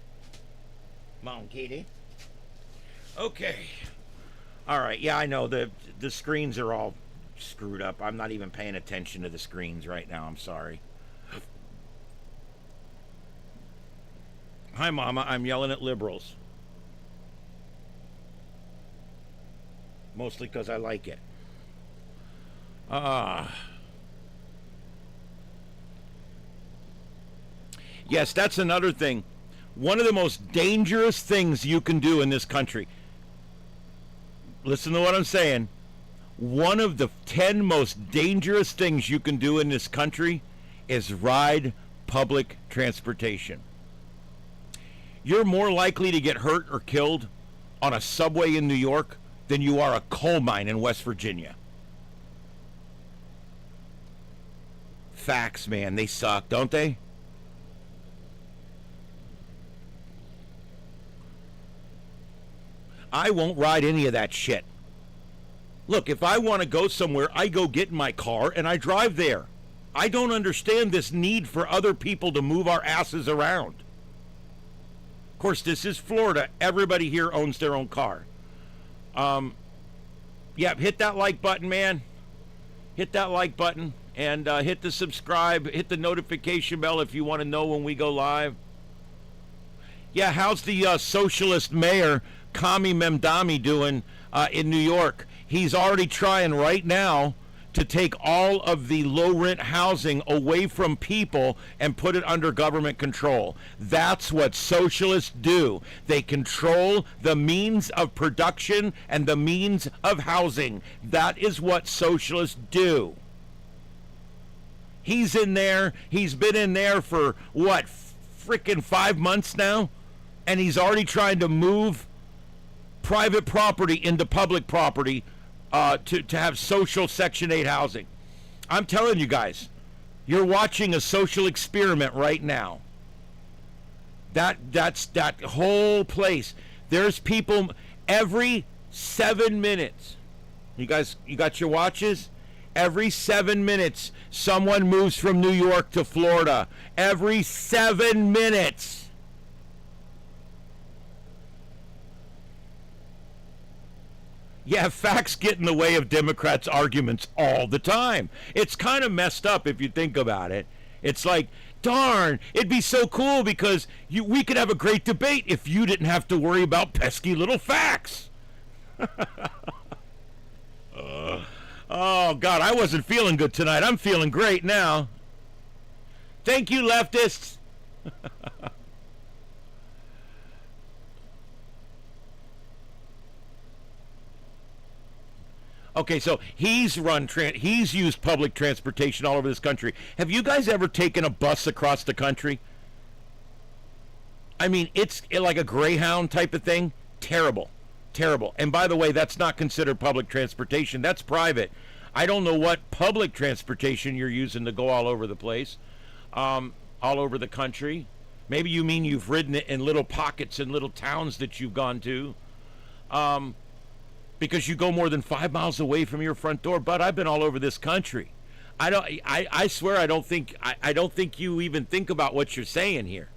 Speaker 2: Mount Katie. Okay. All right. Yeah, I know the screens are all screwed up. I'm not even paying attention to the screens right now. I'm sorry. Hi, Mama. I'm yelling at liberals. Mostly because I like it. Yes, that's another thing. One of the most dangerous things you can do in this country. Listen to what I'm saying. One of the 10 most dangerous things you can do in this country is ride public transportation. You're more likely to get hurt or killed on a subway in New York than you are a coal mine in West Virginia. Facts, man. They suck, don't they? I won't ride any of that shit. Look, if I want to go somewhere, I go get in my car and I drive there. I don't understand this need for other people to move our asses around. Of course, this is Florida. Everybody here owns their own car. Yeah, hit that like button, man. Hit that like button and hit the subscribe, hit the notification bell if you want to know when we go live. Yeah, how's the socialist mayor, Kami Memdami, doing in New York? He's already trying right now to take all of the low-rent housing away from people and put it under government control. That's what socialists do. They control the means of production and the means of housing. That is what socialists do. He's in there. He's been in there for, what, frickin' 5 months now? And he's already trying to move private property into public property to have social Section 8 housing. I'm telling you guys, you're watching a social experiment right now. That's that whole place. There's people every 7 minutes. You guys, you got your watches? Every 7 minutes, someone moves from New York to Florida. Every 7 minutes. Yeah, facts get in the way of Democrats' arguments all the time. It's kind of messed up if you think about it. It's like, darn, it'd be so cool because we could have a great debate if you didn't have to worry about pesky little facts. Oh, God, I wasn't feeling good tonight. I'm feeling great now. Thank you, leftists. Okay, so he's used public transportation all over this country. Have you guys ever taken a bus across the country? I mean, it's like a Greyhound type of thing. Terrible. Terrible. And by the way, that's not considered public transportation. That's private. I don't know what public transportation you're using to go all over the place, all over the country. Maybe you mean you've ridden it in little pockets in little towns that you've gone to. Because you go more than 5 miles away from your front door. But I've been all over this country. I swear I don't think you even think about what you're saying here.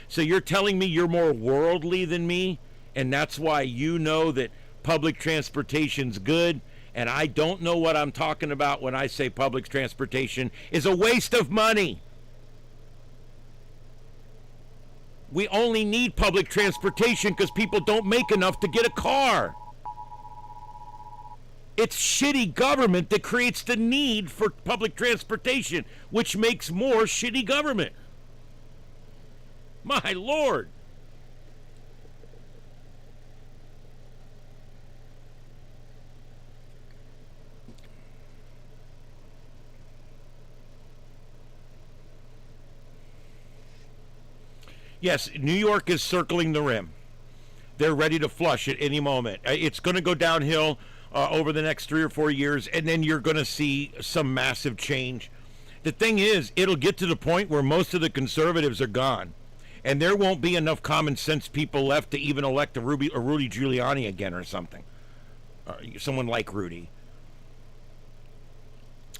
Speaker 2: So you're telling me you're more worldly than me, and that's why you know that public transportation's good, and I don't know what I'm talking about when I say public transportation is a waste of money. We only need public transportation because people don't make enough to get a car. It's shitty government that creates the need for public transportation, which makes more shitty government. My Lord. Yes, New York is circling the rim. They're ready to flush at any moment. It's going to go downhill over the next 3 or 4 years, and then you're going to see some massive change. The thing is, it'll get to the point where most of the conservatives are gone, and there won't be enough common sense people left to even elect a Rudy Giuliani again or something. Someone like Rudy.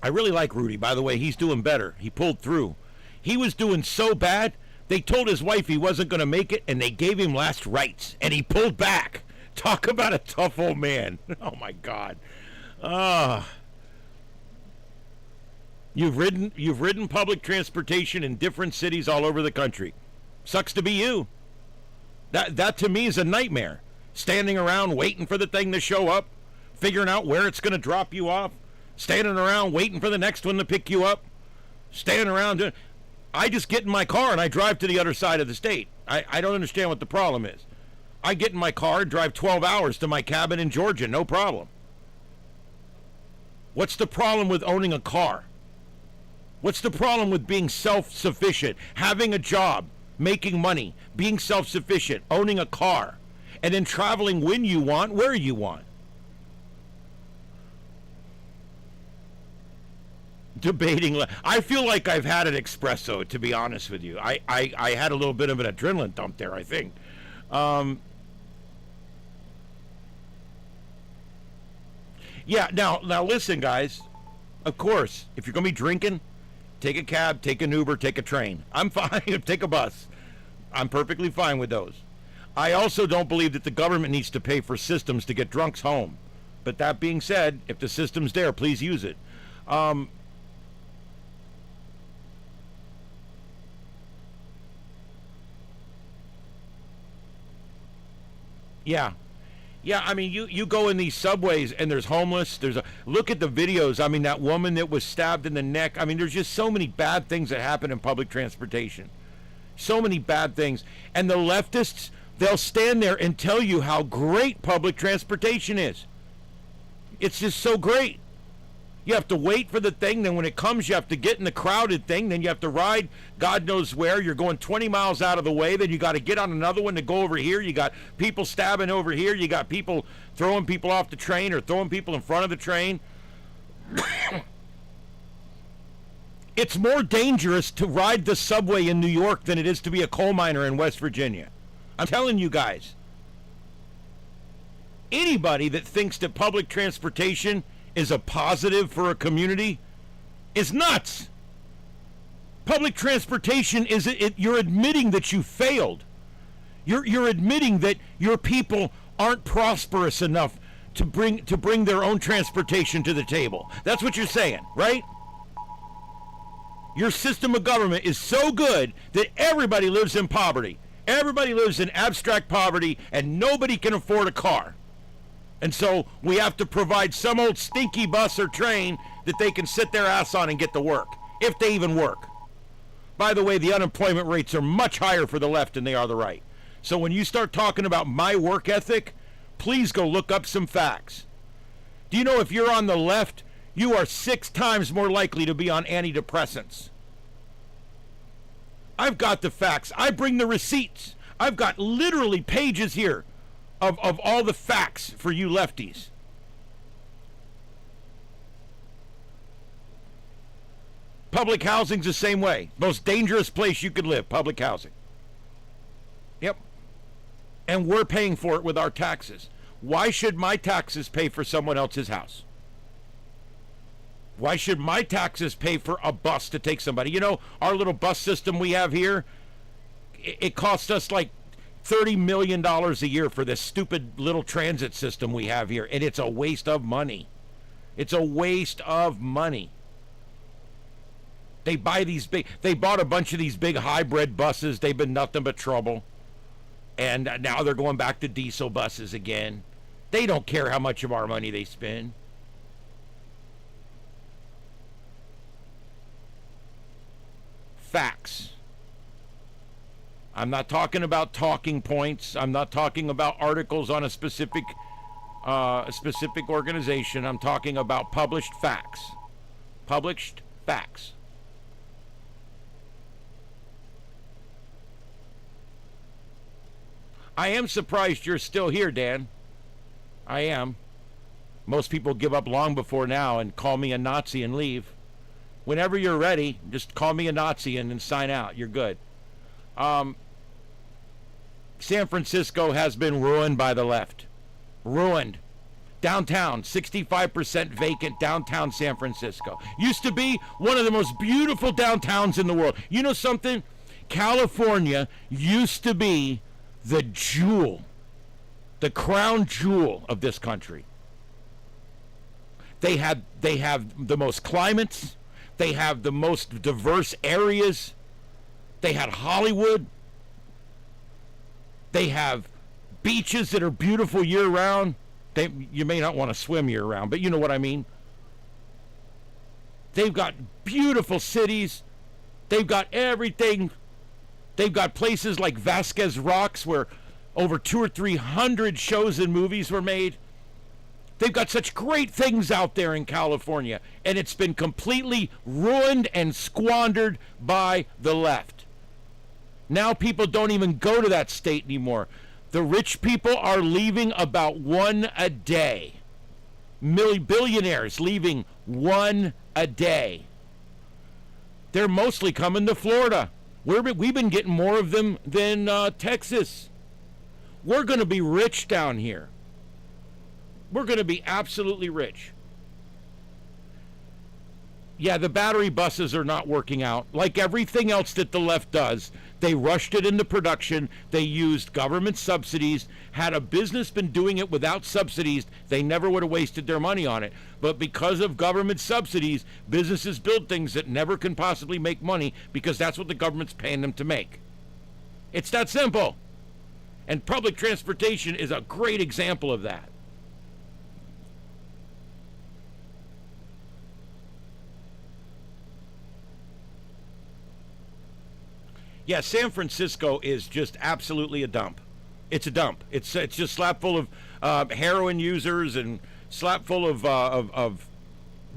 Speaker 2: I really like Rudy, by the way. He's doing better. He pulled through. He was doing so bad, They told his wife he wasn't going to make it, and they gave him last rites, and he pulled back. Talk about a tough old man. Oh, my God. You've ridden public transportation in different cities all over the country. Sucks to be you. That to me is a nightmare. Standing around waiting for the thing to show up, figuring out where it's going to drop you off, standing around waiting for the next one to pick you up, standing around. I just get in my car and I drive to the other side of the state. I don't understand what the problem is. I get in my car, drive 12 hours to my cabin in Georgia, no problem. What's the problem with owning a car? What's the problem with being self-sufficient, having a job, making money, being self-sufficient, owning a car, and then traveling when you want, where you want? Debating. I feel like I've had an espresso, to be honest with you. I had a little bit of an adrenaline dump there, I think. Yeah, now listen, guys. Of course, if you're going to be drinking, take a cab, take an Uber, take a train. I'm fine. Take a bus. I'm perfectly fine with those. I also don't believe that the government needs to pay for systems to get drunks home. But that being said, if the system's there, please use it. Yeah, I mean, you go in these subways and there's homeless. Look at the videos. I mean, that woman that was stabbed in the neck. I mean, there's just so many bad things that happen in public transportation. So many bad things. And the leftists, they'll stand there and tell you how great public transportation is. It's just so great. You have to wait for the thing. Then when it comes, you have to get in the crowded thing. Then you have to ride God knows where. You're going 20 miles out of the way. Then you got to get on another one to go over here. You got people stabbing over here. You got people throwing people off the train or throwing people in front of the train. It's more dangerous to ride the subway in New York than it is to be a coal miner in West Virginia. I'm telling you guys. Anybody that thinks that public transportation is a positive for a community is nuts. Public transportation is you're admitting that you failed. You're admitting that your people aren't prosperous enough to bring their own transportation to the table. That's what you're saying, right? Your system of government is so good that everybody lives in poverty. Everybody lives in abstract poverty and nobody can afford a car. And so we have to provide some old stinky bus or train that they can sit their ass on and get to work, if they even work. By the way, the unemployment rates are much higher for the left than they are the right. So when you start talking about my work ethic, please go look up some facts. Do you know if you're on the left, you are 6 times more likely to be on antidepressants? I've got the facts. I bring the receipts. I've got literally pages here of all the facts for you lefties. Public housing's the same way. Most dangerous place you could live, public housing. Yep. And we're paying for it with our taxes. Why should my taxes pay for someone else's house? Why should my taxes pay for a bus to take somebody? You know, our little bus system we have here, it costs us like $30 million a year for this stupid little transit system we have here, and it's a waste of money. It's a waste of money. They bought a bunch of these big hybrid buses. They've been nothing but trouble. And now they're going back to diesel buses again. They don't care how much of our money they spend. Facts. I'm not talking about talking points. I'm not talking about articles on a specific organization. I'm talking about published facts. Published facts. I am surprised you're still here, Dan. I am. Most people give up long before now and call me a Nazi and leave. Whenever you're ready, just call me a Nazi and then sign out. You're good. San Francisco has been ruined by the left. Ruined. Downtown, 65% vacant downtown San Francisco. Used to be one of the most beautiful downtowns in the world. You know something? California used to be the jewel, the crown jewel of this country. They have the most climates. They have the most diverse areas. They had Hollywood. They have beaches that are beautiful year-round. You may not want to swim year-round, but you know what I mean. They've got beautiful cities. They've got everything. They've got places like Vasquez Rocks where over 200 or 300 shows and movies were made. They've got such great things out there in California, and it's been completely ruined and squandered by the left. Now people don't even go to that state anymore. The rich people are leaving about one a day. Billionaires leaving one a day. They're mostly coming to Florida. We've been getting more of them than Texas. We're going to be rich down here. We're going to be absolutely rich. Yeah, the battery buses are not working out. Like everything else that the left does, they rushed it into production. They used government subsidies. Had a business been doing it without subsidies, they never would have wasted their money on it. But because of government subsidies, businesses build things that never can possibly make money because that's what the government's paying them to make. It's that simple. And public transportation is a great example of that. Yeah, San Francisco is just absolutely a dump. It's a dump. It's just slap full of heroin users and slap full of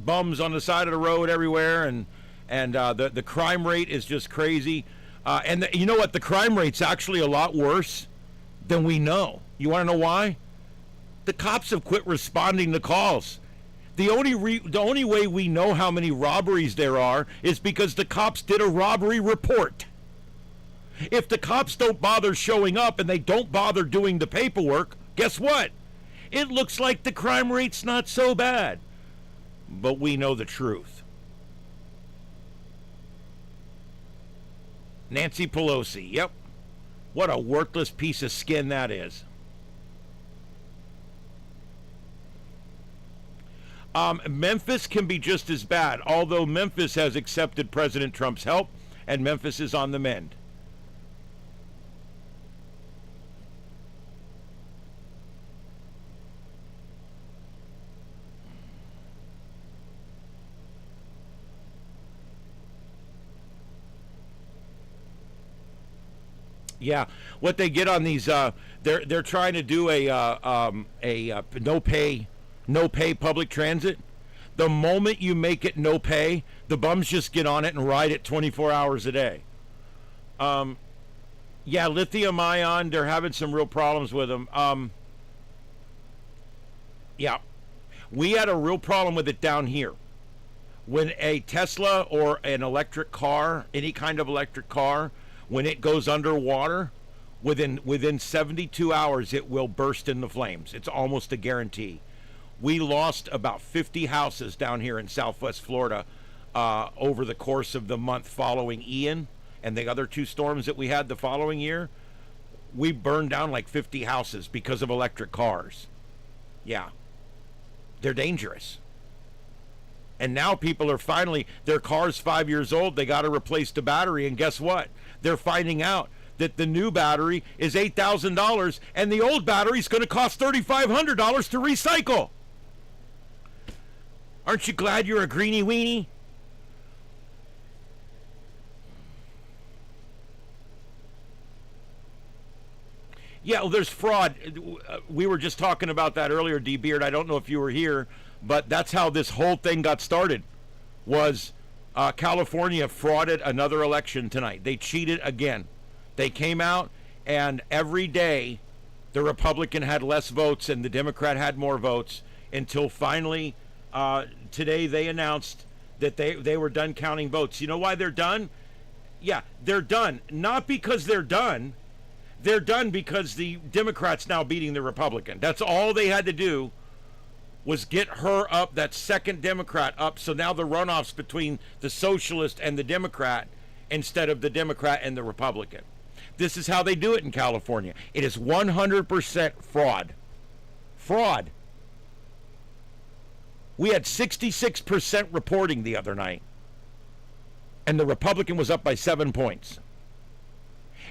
Speaker 2: bums on the side of the road everywhere, and the crime rate is just crazy. You know what? The crime rate's actually a lot worse than we know. You want to know why? The cops have quit responding to calls. The only way we know how many robberies there are is because the cops did a robbery report. If the cops don't bother showing up and they don't bother doing the paperwork, guess what? It looks like the crime rate's not so bad. But we know the truth. Nancy Pelosi, yep. What a worthless piece of skin that is. Memphis can be just as bad, although Memphis has accepted President Trump's help, and Memphis is on the mend. Yeah, what they get on these, they're trying to do a no pay public transit. The moment you make it no pay, the bums just get on it and ride it 24 hours a day. Yeah, lithium ion, they're having some real problems with them. Yeah, we had a real problem with it down here. When a Tesla or an electric car, any kind of electric car, when it goes underwater, within 72 hours, it will burst into flames. It's almost a guarantee. We lost about 50 houses down here in Southwest Florida over the course of the month following Ian and the other two storms that we had the following year. We burned down like 50 houses because of electric cars. Yeah. They're dangerous. And now people are finally, their car's 5 years old, they got to replace the battery, and guess what? They're finding out that the new battery is $8,000 and the old battery is going to cost $3,500 to recycle. Aren't you glad you're a greenie weenie? Yeah, well, there's fraud. We were just talking about that earlier, D. Beard. I don't know if you were here, but that's how this whole thing got started, was California frauded another election tonight. They cheated again. They came out, and every day the Republican had less votes and the Democrat had more votes, until finally today they announced that they were done counting votes. You know why they're done? Yeah, they're done. Not because they're done. They're done because the Democrat's now beating the Republican. That's all they had to do, was get her up, that second Democrat up. So now the runoffs between the socialist and the Democrat, instead of the Democrat and the Republican. This is how they do it in California. It is 100% fraud. Fraud. We had 66% reporting the other night, and the Republican was up by 7 points.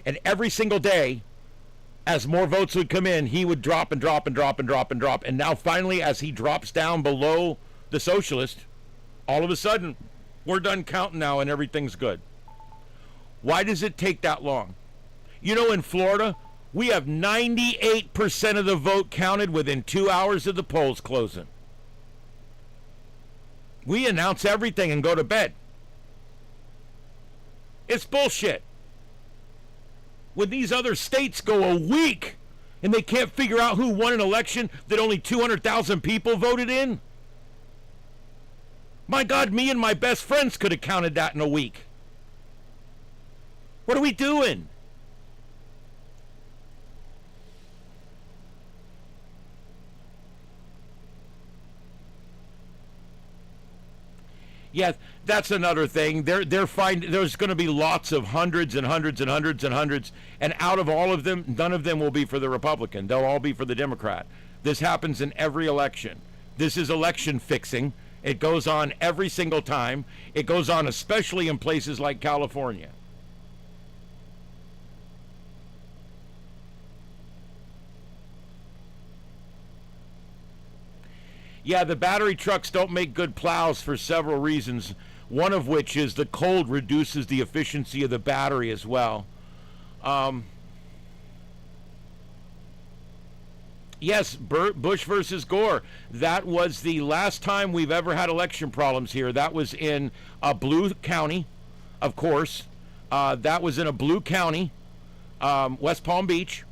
Speaker 2: And every single day, as more votes would come in, he would drop and drop and drop and drop and drop. And now finally, as he drops down below the socialist, all of a sudden, we're done counting now and everything's good. Why does it take that long? You know, in Florida, we have 98% of the vote counted within 2 hours of the polls closing. We announce everything and go to bed. It's bullshit. When these other states go a week and they can't figure out who won an election that only 200,000 people voted in. My God, me and my best friends could have counted that in a week. What are we doing? Yeah, that's another thing. There's going to be lots of hundreds and hundreds and hundreds and hundreds, and out of all of them, none of them will be for the Republican. They'll all be for the Democrat. This happens in every election. This is election fixing. It goes on every single time. It goes on especially in places like California. Yeah, the battery trucks don't make good plows for several reasons, one of which is the cold reduces the efficiency of the battery as well. Yes, Bush versus Gore. That was the last time we've ever had election problems here. That was in a blue county, of course. That was in a blue county, West Palm Beach.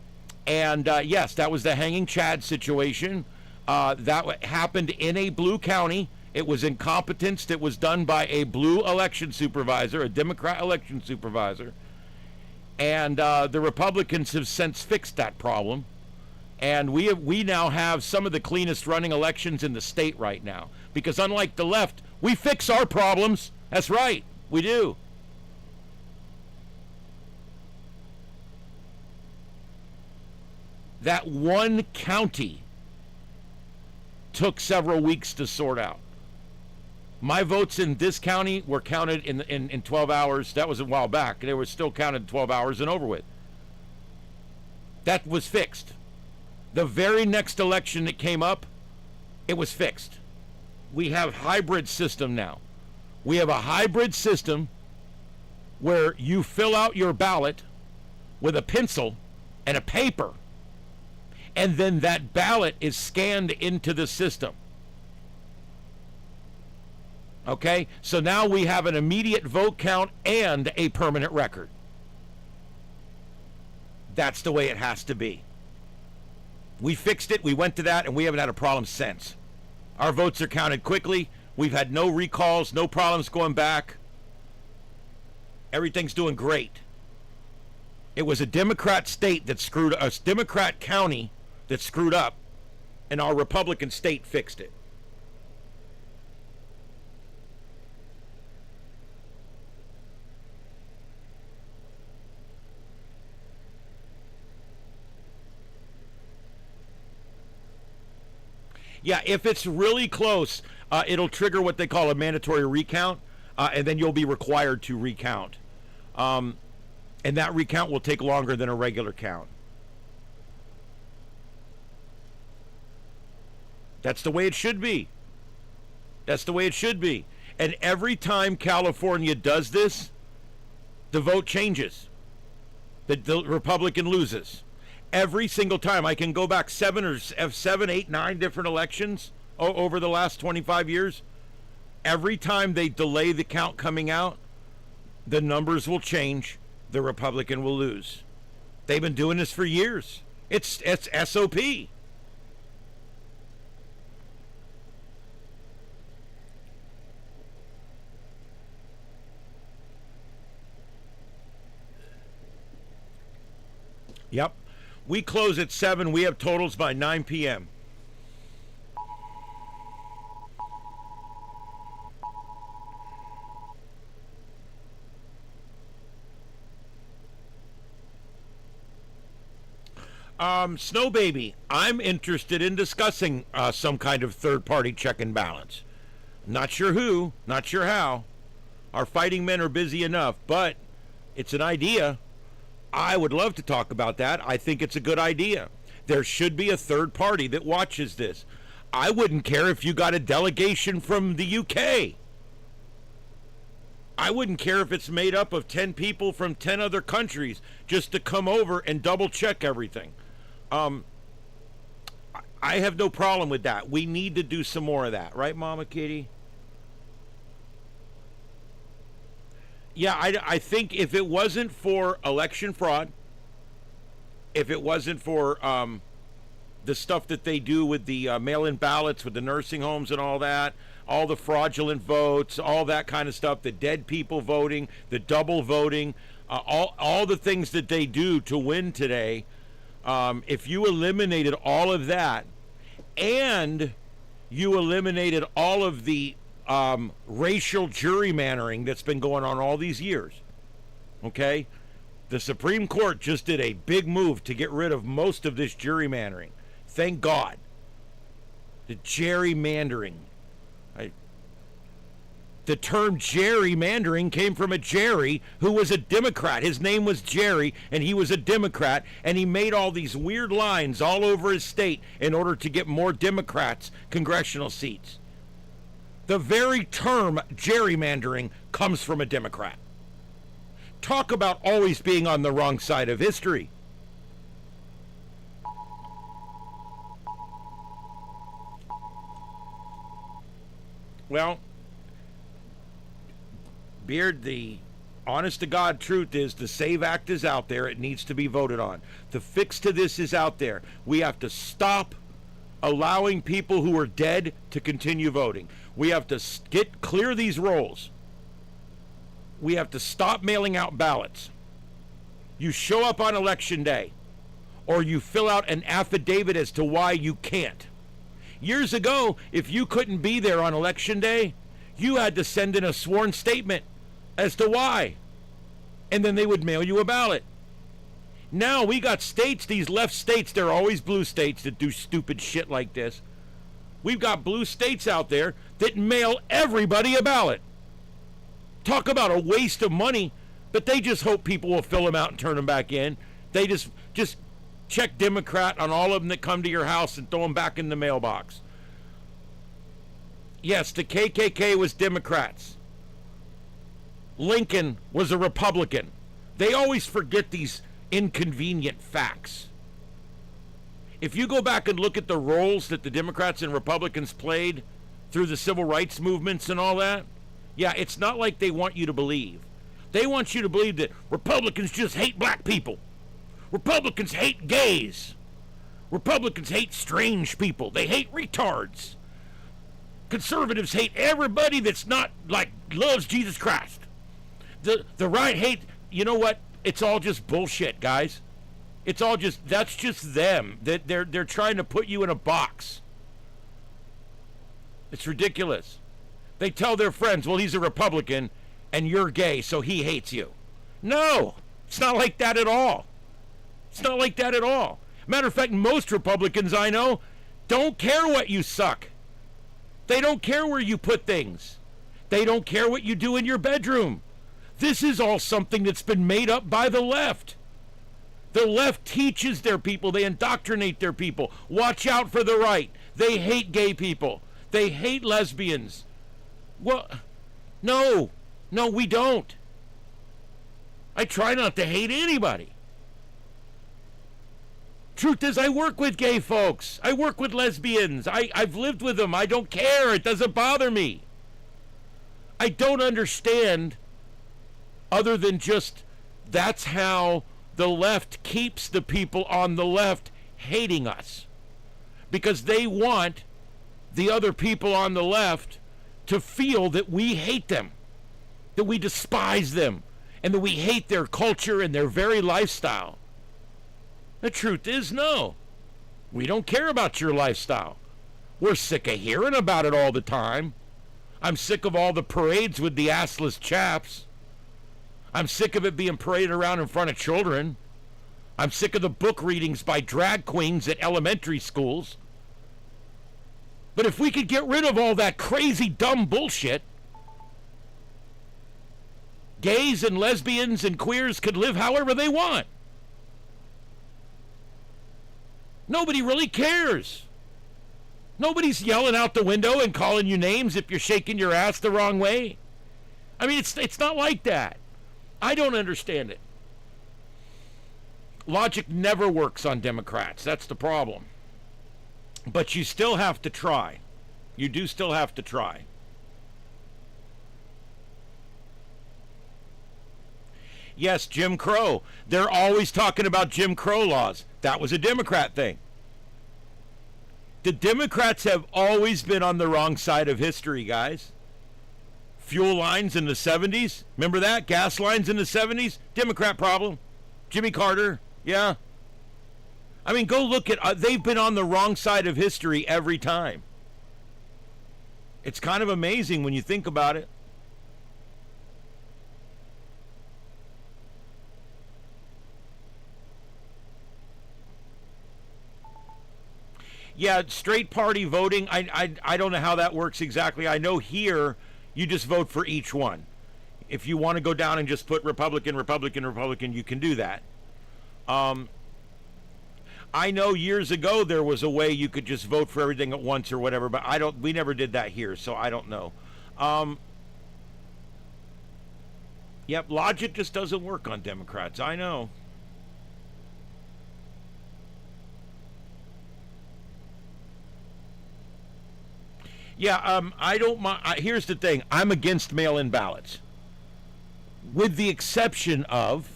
Speaker 2: And yes, that was the hanging Chad situation. That happened in a blue county. It was incompetence that was done by a blue election supervisor, a Democrat election supervisor. And the Republicans have since fixed that problem. And we now have some of the cleanest running elections in the state right now. Because unlike the left, we fix our problems. That's right, we do. That one county took several weeks to sort out. My votes in this county were counted in 12 hours. That was a while back. They were still counted 12 hours and over with. That was fixed. The very next election that came up, it was fixed. We have hybrid system now. We have a hybrid system where you fill out your ballot with a pencil and a paper, and then that ballot is scanned into the system. Okay? So now we have an immediate vote count and a permanent record. That's the way it has to be. We fixed it, we went to that, and we haven't had a problem since. Our votes are counted quickly. We've had no recalls, no problems going back. Everything's doing great. It was a Democrat state that screwed us, Democrat county that screwed up, and our Republican state fixed it. Yeah, if it's really close, it'll trigger what they call a mandatory recount, and then you'll be required to recount. And that recount will take longer than a regular count. That's the way it should be. That's the way it should be. And every time California does this, the vote changes. The Republican loses. Every single time. I can go back 7, 8, 9 different elections over the last 25 years. Every time they delay the count coming out, the numbers will change. The Republican will lose. They've been doing this for years. It's SOP. Yep. We close at 7. We have totals by 9 p.m. Snow Baby, I'm interested in discussing some kind of third-party check and balance. Not sure who, not sure how. Our fighting men are busy enough, but it's an idea. I would love to talk about that. I think it's a good idea. There should be a third party that watches this. I wouldn't care if you got a delegation from the UK. I wouldn't care if it's made up of 10 people from 10 other countries just to come over and double check everything. I have no problem with that. We need to do some more of that. Right, Mama Kitty? Yeah, I think if it wasn't for election fraud, if it wasn't for the stuff that they do with the mail-in ballots, with the nursing homes and all that, all the fraudulent votes, all that kind of stuff, the dead people voting, the double voting, all the things that they do to win today, if you eliminated all of that and you eliminated all of the racial gerrymandering that's been going on all these years, okay? The Supreme Court just did a big move to get rid of most of this gerrymandering. Thank God. The gerrymandering. The term gerrymandering came from a Jerry who was a Democrat. His name was Jerry, and he was a Democrat, and he made all these weird lines all over his state in order to get more Democrats congressional seats. The very term gerrymandering comes from a Democrat. Talk about always being on the wrong side of history. Well, Beard, the honest to God truth is the SAVE Act is out there. It needs to be voted on. The fix to this is out there. We have to stop allowing people who are dead to continue voting. We have to clear these rolls. We have to stop mailing out ballots. You show up on election day, or you fill out an affidavit as to why you can't. Years ago, if you couldn't be there on election day, you had to send in a sworn statement as to why. And then they would mail you a ballot. Now we got states, these left states, they're always blue states that do stupid shit like this. We've got blue states out there that mail everybody a ballot. Talk about a waste of money, but they just hope people will fill them out and turn them back in. They just check Democrat on all of them that come to your house and throw them back in the mailbox. Yes, the KKK was Democrats. Lincoln was a Republican. They always forget these inconvenient facts. If you go back and look at the roles that the Democrats and Republicans played through the civil rights movements and all that, yeah, it's not like they want you to believe. They want you to believe that Republicans just hate black people. Republicans hate gays. Republicans hate strange people. They hate retards. Conservatives hate everybody that's not like loves Jesus Christ. The right hates, you know what? It's all just bullshit, guys. It's all just, that's just them. They're trying to put you in a box. It's ridiculous. They tell their friends, well, he's a Republican and you're gay, so he hates you. No, it's not like that at all. It's not like that at all. Matter of fact, most Republicans I know don't care what you suck. They don't care where you put things. They don't care what you do in your bedroom. This is all something that's been made up by the left. The left teaches their people. They indoctrinate their people. Watch out for the right. They hate gay people. They hate lesbians. Well, no, we don't. I try not to hate anybody. Truth is, I work with gay folks. I work with lesbians. I've lived with them. I don't care. It doesn't bother me. I don't understand, other than just that's how the left keeps the people on the left hating us. Because they want the other people on the left to feel that we hate them, that we despise them, and that we hate their culture and their very lifestyle. The truth is, no. We don't care about your lifestyle. We're sick of hearing about it all the time. I'm sick of all the parades with the assless chaps. I'm sick of it being paraded around in front of children. I'm sick of the book readings by drag queens at elementary schools. But if we could get rid of all that crazy, dumb bullshit, gays and lesbians and queers could live however they want. Nobody really cares. Nobody's yelling out the window and calling you names if you're shaking your ass the wrong way. I mean, it's not like that. I don't understand it. Logic never works on Democrats. That's the problem. But you still have to try. You do still have to try. Yes, Jim Crow. They're always talking about Jim Crow laws. That was a Democrat thing. The Democrats have always been on the wrong side of history, guys. Fuel lines in the 70s. Remember that? Gas lines in the 70s. Democrat problem. Jimmy Carter. Yeah. I mean, go look at... they've been on the wrong side of history every time. It's kind of amazing when you think about it. Yeah, straight party voting, I don't know how that works exactly. I know here you just vote for each one. If you want to go down and just put Republican, Republican, Republican, you can do that. I know years ago there was a way you could just vote for everything at once or whatever, but we never did that here, so I don't know. Yep, logic just doesn't work on Democrats. I know. Yeah, I don't mind. Here's the thing. I'm against mail-in ballots. With the exception of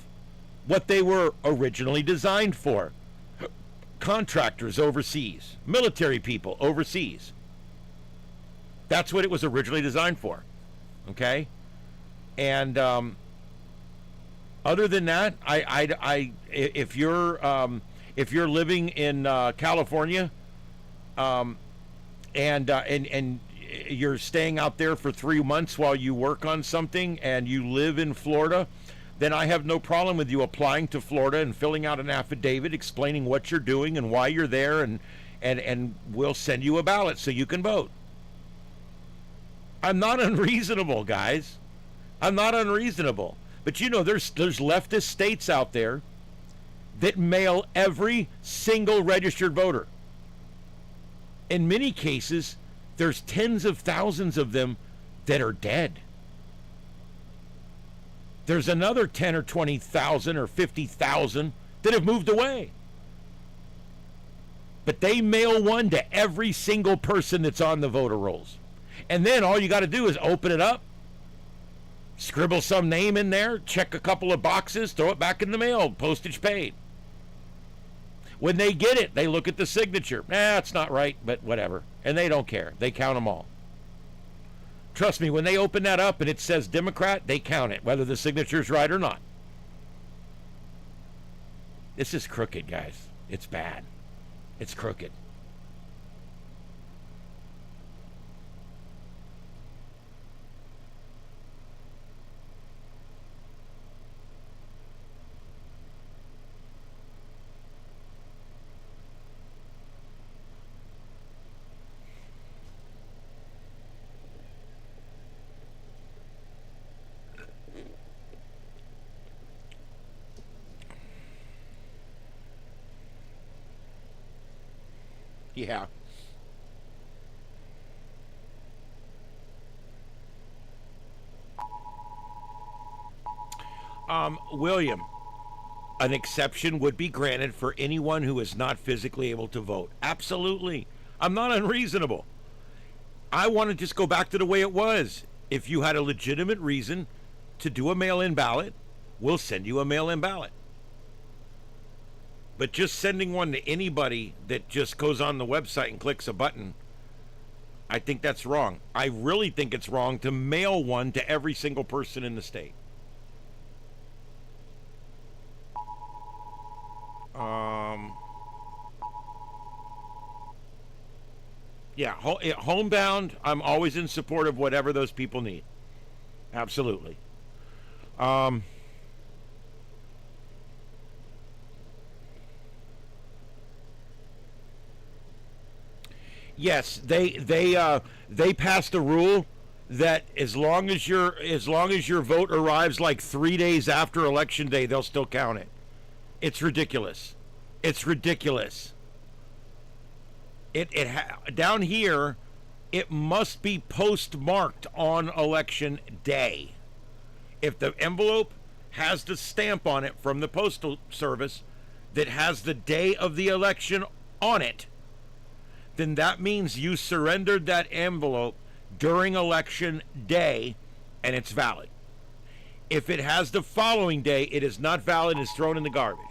Speaker 2: what they were originally designed for. Contractors overseas. Military people overseas. That's what it was originally designed for. Okay? And other than that, if you're living in California, and you're staying out there for 3 months while you work on something and you live in Florida, then I have no problem with you applying to Florida and filling out an affidavit explaining what you're doing and why you're there, and we'll send you a ballot so you can vote. I'm not unreasonable, guys. I'm not unreasonable. But you know, there's leftist states out there that mail every single registered voter. In many cases, there's tens of thousands of them that are dead. There's another 10 or 20,000 or 50,000 that have moved away. But they mail one to every single person that's on the voter rolls. And then all you got to do is open it up, scribble some name in there, check a couple of boxes, throw it back in the mail, postage paid. When they get it, they look at the signature. It's not right, but whatever. And they don't care. They count them all. Trust me, when they open that up and it says Democrat, they count it, whether the signature's right or not. This is crooked, guys. It's bad. It's crooked. Yeah. William, an exception would be granted for anyone who is not physically able to vote. Absolutely. I'm not unreasonable. I want to just go back to the way it was. If you had a legitimate reason to do a mail-in ballot, we'll send you a mail-in ballot. But just sending one to anybody that just goes on the website and clicks a button, I think that's wrong. I really think it's wrong to mail one to every single person in the state. Yeah, homebound, I'm always in support of whatever those people need. Absolutely. Yes, they passed a rule that as long as your vote arrives like 3 days after election day, they'll still count it. It's ridiculous. It's ridiculous. Down here, it must be postmarked on election day. If the envelope has the stamp on it from the postal service that has the day of the election on it, then that means you surrendered that envelope during election day and it's valid. If it has the following day, it is not valid and is thrown in the garbage.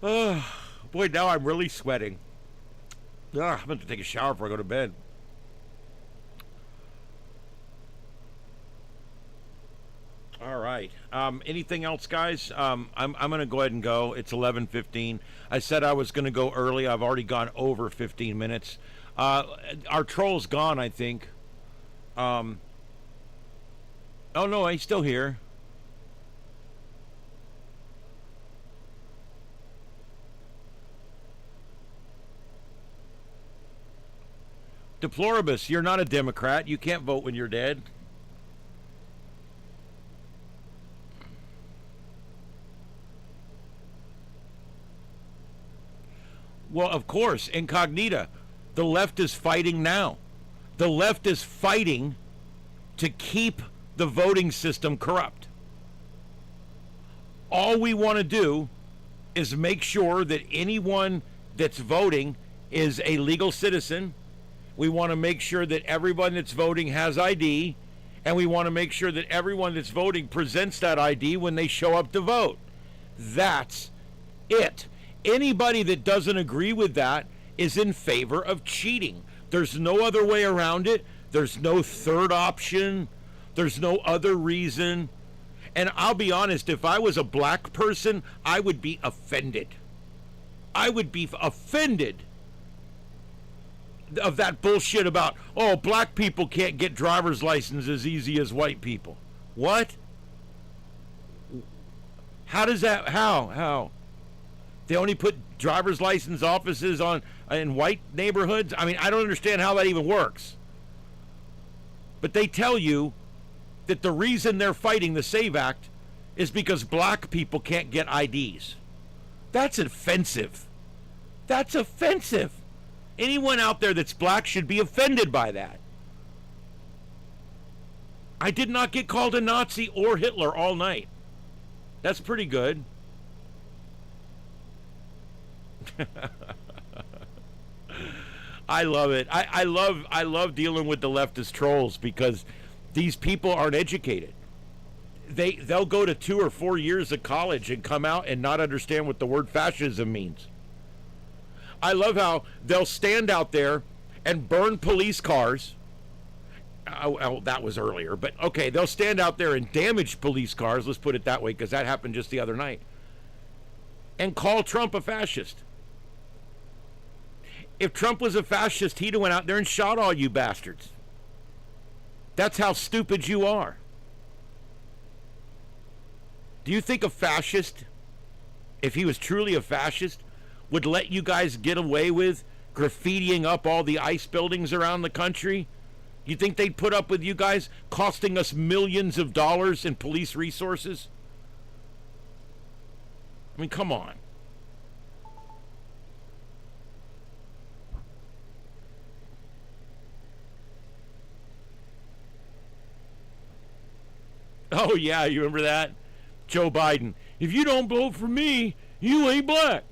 Speaker 2: Oh, boy, now I'm really sweating. I'm going to take a shower before I go to bed. All right. Anything else, guys? I'm going to go ahead and go. It's 11:15. I said I was going to go early. I've already gone over 15 minutes. Our troll's gone, I think. Oh, no, he's still here. Deploribus, you're not a Democrat. You can't vote when you're dead. Well, of course, incognita. The left is fighting now. The left is fighting to keep the voting system corrupt. All we want to do is make sure that anyone that's voting is a legal citizen. We want to make sure that everyone that's voting has ID, and we want to make sure that everyone that's voting presents that ID when they show up to vote. That's it. Anybody that doesn't agree with that is in favor of cheating. There's no other way around it. There's no third option. There's no other reason. And I'll be honest, if I was a black person, I would be offended. I would be offended of that bullshit about, oh, black people can't get driver's licenses as easy as white people. What? How does that, how? They only put driver's license offices in white neighborhoods? I mean, I don't understand how that even works. But they tell you that the reason they're fighting the SAVE Act is because black people can't get IDs. That's offensive. That's offensive. Anyone out there that's black should be offended by that. I did not get called a Nazi or Hitler all night. That's pretty good. I love it. I love dealing with the leftist trolls because these people aren't educated. They'll go to 2 or 4 years of college and come out and not understand what the word fascism means. I love how they'll stand out there and burn police cars. Oh, that was earlier, but okay, they'll stand out there and damage police cars, let's put it that way, because that happened just the other night, and call Trump a fascist. If Trump was a fascist, he'd have went out there and shot all you bastards. That's how stupid you are. Do you think a fascist, if he was truly a fascist, would let you guys get away with graffitiing up all the ICE buildings around the country? You think they'd put up with you guys costing us millions of dollars in police resources? I mean, come on. Oh, yeah, you remember that? Joe Biden. If you don't vote for me, you ain't black.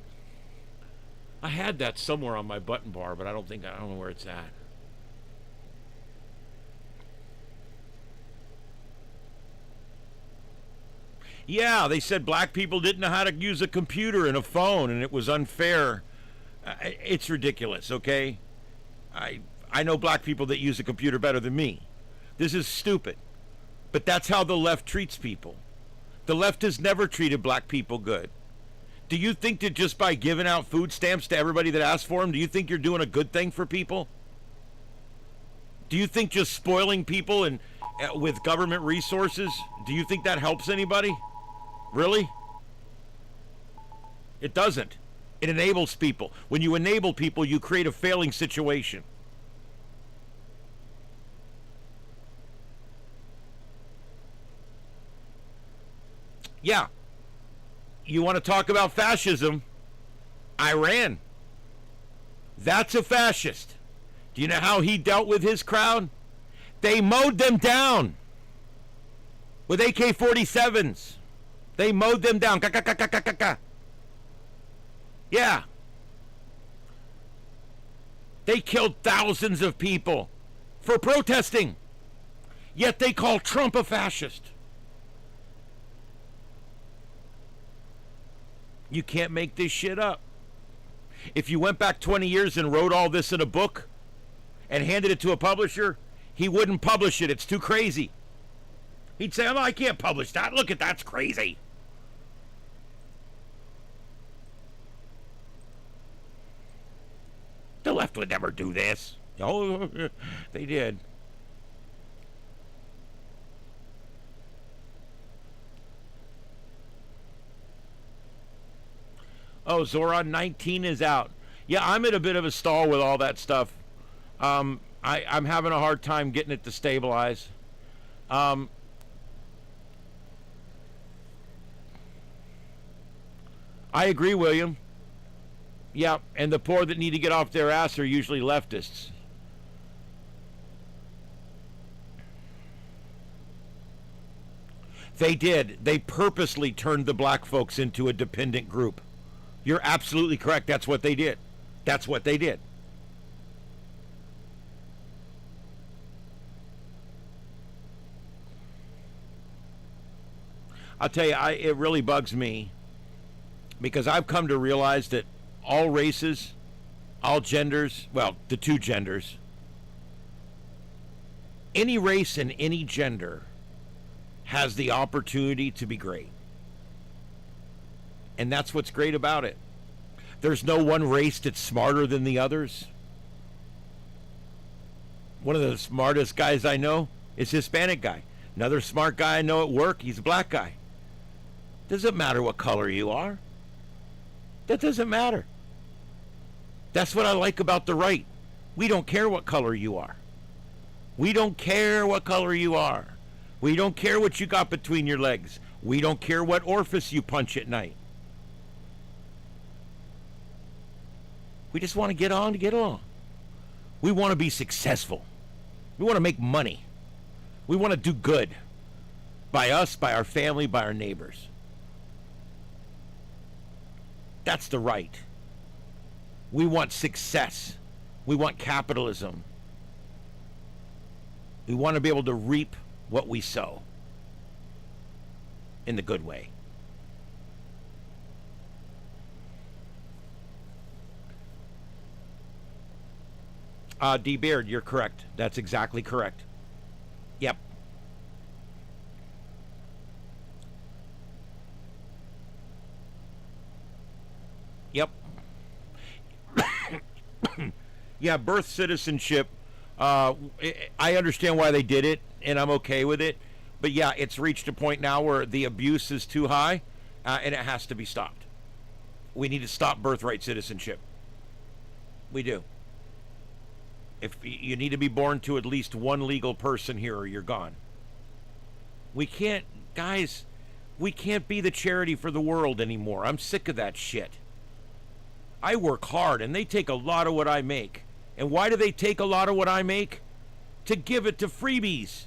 Speaker 2: I had that somewhere on my button bar, but I don't know where it's at. Yeah, they said black people didn't know how to use a computer and a phone, and it was unfair. It's ridiculous, okay? I know black people that use a computer better than me. This is stupid. But that's how the left treats people. The left has never treated black people good. Do you think that just by giving out food stamps to everybody that asks for them, do you think you're doing a good thing for people? Do you think just spoiling people and with government resources, do you think that helps anybody? Really? It doesn't. It enables people. When you enable people, you create a failing situation. Yeah. You want to talk about fascism? Iran. That's a fascist. Do you know how he dealt with his crowd? They mowed them down with AK-47s. They mowed them down. Yeah. They killed thousands of people for protesting. Yet they call Trump a fascist. You can't make this shit up. If you went back 20 years and wrote all this in a book and handed it to a publisher, he wouldn't publish it. It's too crazy. He'd say, oh, I can't publish that. Look at that's crazy. The left would never do this. Oh, they did. Oh, Zoran 19 is out. Yeah, I'm in a bit of a stall with all that stuff. I'm having a hard time getting it to stabilize. I agree, William. Yeah, and the poor that need to get off their ass are usually leftists. They did. They purposely turned the black folks into a dependent group. You're absolutely correct. That's what they did. That's what they did. I'll tell you, it really bugs me because I've come to realize that all races, all genders, well, the two genders, any race and any gender has the opportunity to be great. And that's what's great about it. There's no one race that's smarter than the others. One of the smartest guys I know is a Hispanic guy. Another smart guy I know at work, he's a black guy. Doesn't matter what color you are. That doesn't matter. That's what I like about the right. We don't care what color you are. We don't care what color you are. We don't care what you got between your legs. We don't care what orifice you punch at night. We just want to get on to get on. We want to be successful. We want to make money. We want to do good. By us, by our family, by our neighbors. That's the right. We want success. We want capitalism. We want to be able to reap what we sow. In the good way. D. Beard, you're correct. That's exactly correct. Yep. Yep. Yeah, birth citizenship. I understand why they did it, and I'm okay with it. But yeah, it's reached a point now where the abuse is too high, and it has to be stopped. We need to stop birthright citizenship. We do. If you need to be born to at least one legal person here or you're gone. We can't, guys, we can't be the charity for the world anymore. I'm sick of that shit. I work hard and they take a lot of what I make. And why do they take a lot of what I make? To give it to freebies.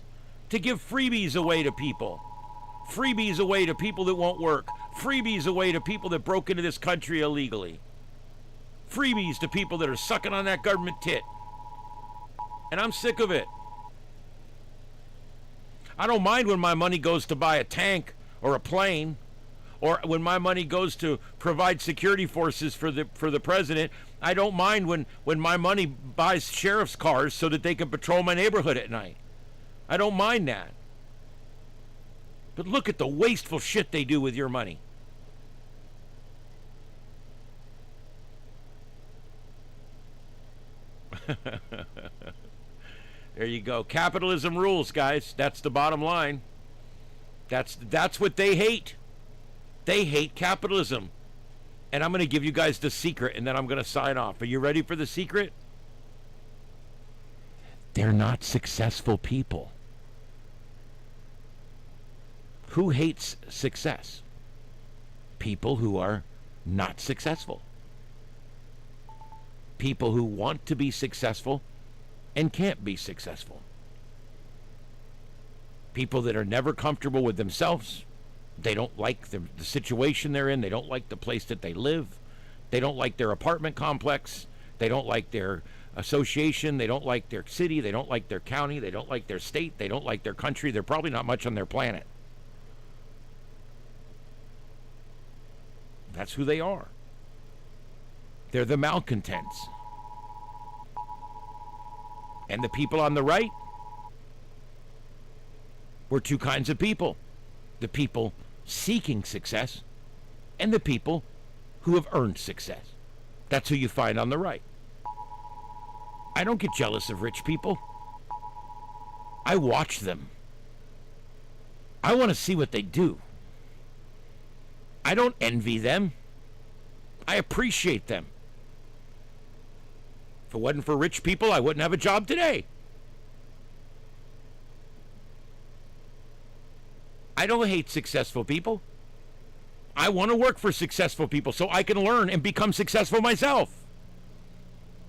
Speaker 2: To give freebies away to people. Freebies away to people that won't work. Freebies away to people that broke into this country illegally. Freebies to people that are sucking on that government tit. And I'm sick of it. I don't mind when my money goes to buy a tank or a plane, or when my money goes to provide security forces for the president. I don't mind when my money buys sheriff's cars so that they can patrol my neighborhood at night. I don't mind that. But look at the wasteful shit they do with your money. There you go. Capitalism rules, guys. That's the bottom line. That's what they hate. They hate capitalism. And I'm going to give you guys the secret, and then I'm going to sign off. Are you ready for the secret? They're not successful people. Who hates success? People who are not successful. People who want to be successful and can't be successful. People that are never comfortable with themselves. They don't like the situation they're in. They don't like the place that they live. They don't like their apartment complex. They don't like their association. They don't like their city. They don't like their county. They don't like their state. They don't like their country. They're probably not much on their planet. That's who they are. They're the malcontents. And the people on the right were two kinds of people. The people seeking success and the people who have earned success. That's who you find on the right. I don't get jealous of rich people. I watch them. I want to see what they do. I don't envy them. I appreciate them. If it wasn't for rich people, I wouldn't have a job today. I don't hate successful people. I want to work for successful people so I can learn and become successful myself.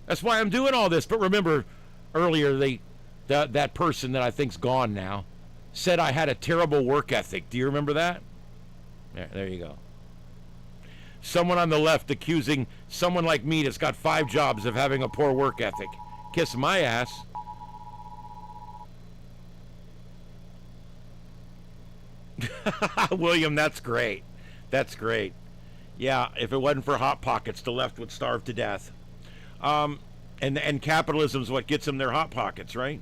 Speaker 2: That's why I'm doing all this. But remember, earlier that person that I think's gone now said I had a terrible work ethic. Do you remember that? There you go. Someone on the left accusing someone like me that's got 5 jobs of having a poor work ethic. Kiss my ass. William, that's great. That's great. Yeah, if it wasn't for Hot Pockets, the left would starve to death. And capitalism's what gets them their Hot Pockets, right?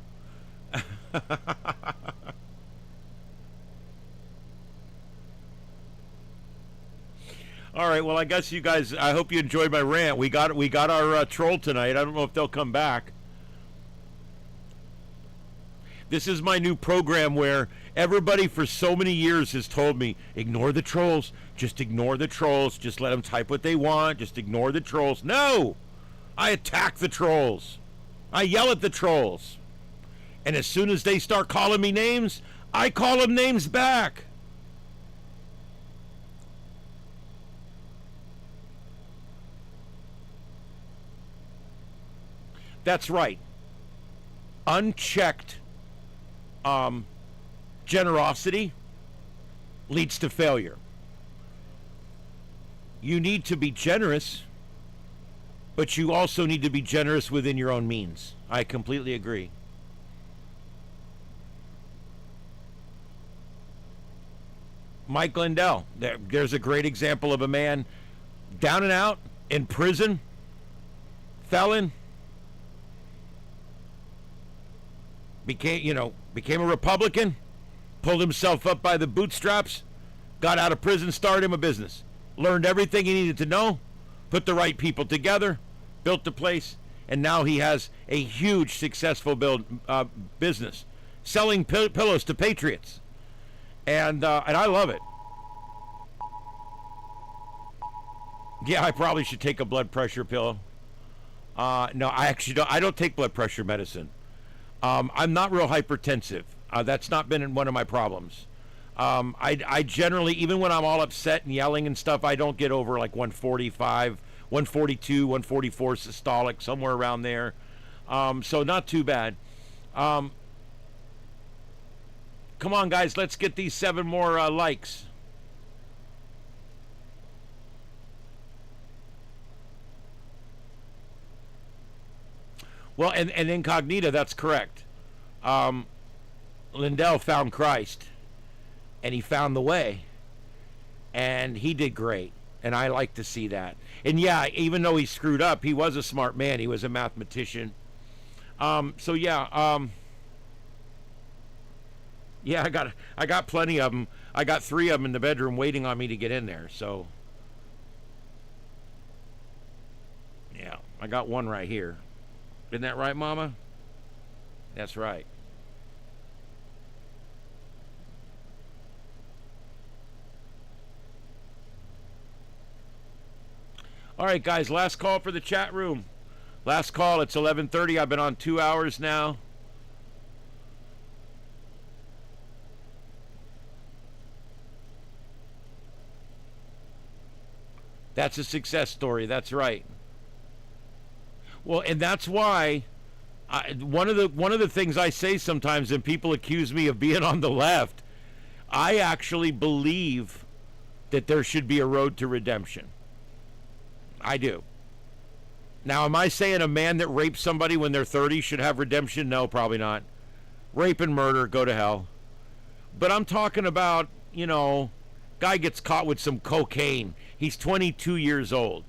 Speaker 2: All right, well, I guess you guys, I hope you enjoyed my rant. We got our troll tonight. I don't know if they'll come back. This is my new program where everybody for so many years has told me, ignore the trolls. Just ignore the trolls. Just let them type what they want. Just ignore the trolls. No! I attack the trolls. I yell at the trolls. And as soon as they start calling me names, I call them names back. That's right. Unchecked generosity leads to failure. You need to be generous, but you also need to be generous within your own means. I completely agree. Mike Lindell, there's a great example of a man down and out, in prison, felon, became a Republican, pulled himself up by the bootstraps, got out of prison, started him a business, learned everything he needed to know, put the right people together, built the place, and now he has a huge successful business selling pillows to patriots, and I love it. Yeah, I probably should take a blood pressure pill. No, I actually don't. I don't take blood pressure medicine. I'm not real hypertensive. That's not been one of my problems. I generally, even when I'm all upset and yelling and stuff, I don't get over like 145, 142, 144 systolic, somewhere around there. So not too bad. Come on, guys, let's get these 7 more likes. Well, and Incognita, that's correct. Lindell found Christ, and he found the way, and he did great, and I like to see that. And yeah, even though he screwed up, he was a smart man. He was a mathematician. So yeah, yeah, I got plenty of them. I got 3 of them in the bedroom waiting on me to get in there. So yeah, I got one right here. Isn't that right, Mama? That's right. All right, guys, last call for the chat room. Last call. It's 11:30. I've been on 2 hours now. That's a success story. That's right. Well, and that's why one of the things I say sometimes, and people accuse me of being on the left, I actually believe that there should be a road to redemption. I do. Now, am I saying a man that rapes somebody when they're 30 should have redemption? No, probably not. Rape and murder, go to hell. But I'm talking about, guy gets caught with some cocaine. He's 22 years old.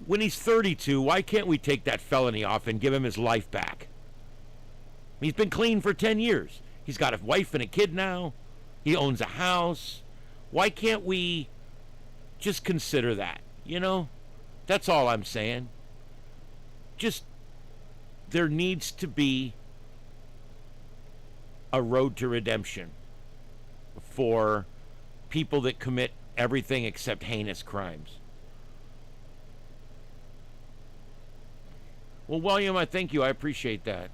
Speaker 2: When he's 32, why can't we take that felony off and give him his life back? He's been clean for 10 years. He's got a wife and a kid now. He owns a house. Why can't we just consider that? That's all I'm saying. Just, there needs to be a road to redemption for people that commit everything except heinous crimes. Well, William, I thank you. I appreciate that.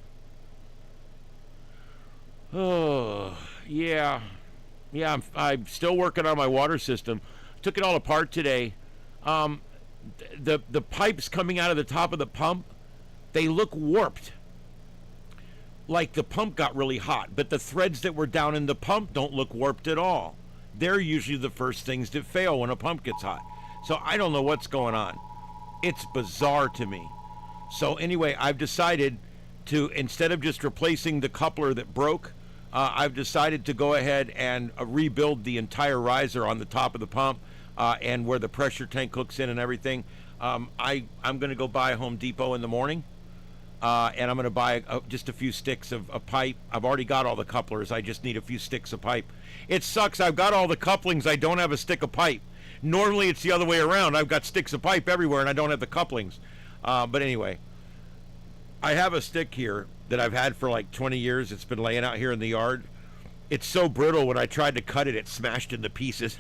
Speaker 2: Oh, yeah. Yeah, I'm still working on my water system. Took it all apart today. The pipes coming out of the top of the pump, they look warped. Like the pump got really hot, but the threads that were down in the pump don't look warped at all. They're usually the first things that fail when a pump gets hot. So I don't know what's going on. It's bizarre to me. So anyway, I've decided to, instead of just replacing the coupler that broke, I've decided to go ahead and rebuild the entire riser on the top of the pump and where the pressure tank hooks in and everything. I'm going to go by Home Depot in the morning, and I'm going to buy just a few sticks of pipe. I've already got all the couplers. I just need a few sticks of pipe. It sucks. I've got all the couplings. I don't have a stick of pipe. Normally it's the other way around. I've got sticks of pipe everywhere, and I don't have the couplings. But anyway, I have a stick here that I've had for like 20 years. It's been laying out here in the yard. It's so brittle, when I tried to cut it, it smashed into pieces.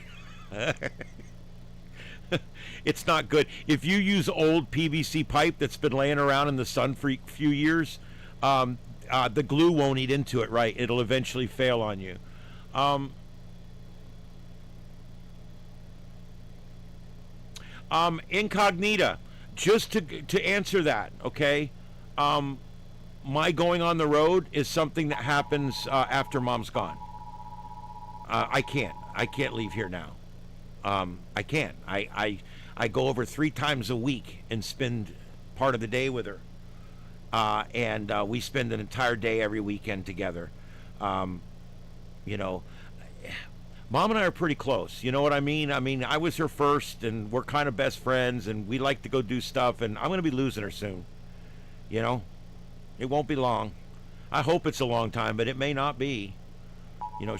Speaker 2: It's not good. If you use old PVC pipe that's been laying around in the sun for a few years, the glue won't eat into it right. It'll eventually fail on you. Incognita, just to answer that, okay? My going on the road is something that happens after Mom's gone. I can't leave here now. I can't. I go over 3 times a week and spend part of the day with her. And we spend an entire day every weekend together. Mom and I are pretty close. You know what I mean? I was her first, and we're kind of best friends, and we like to go do stuff, and I'm going to be losing her soon. It won't be long. I hope it's a long time, but it may not be.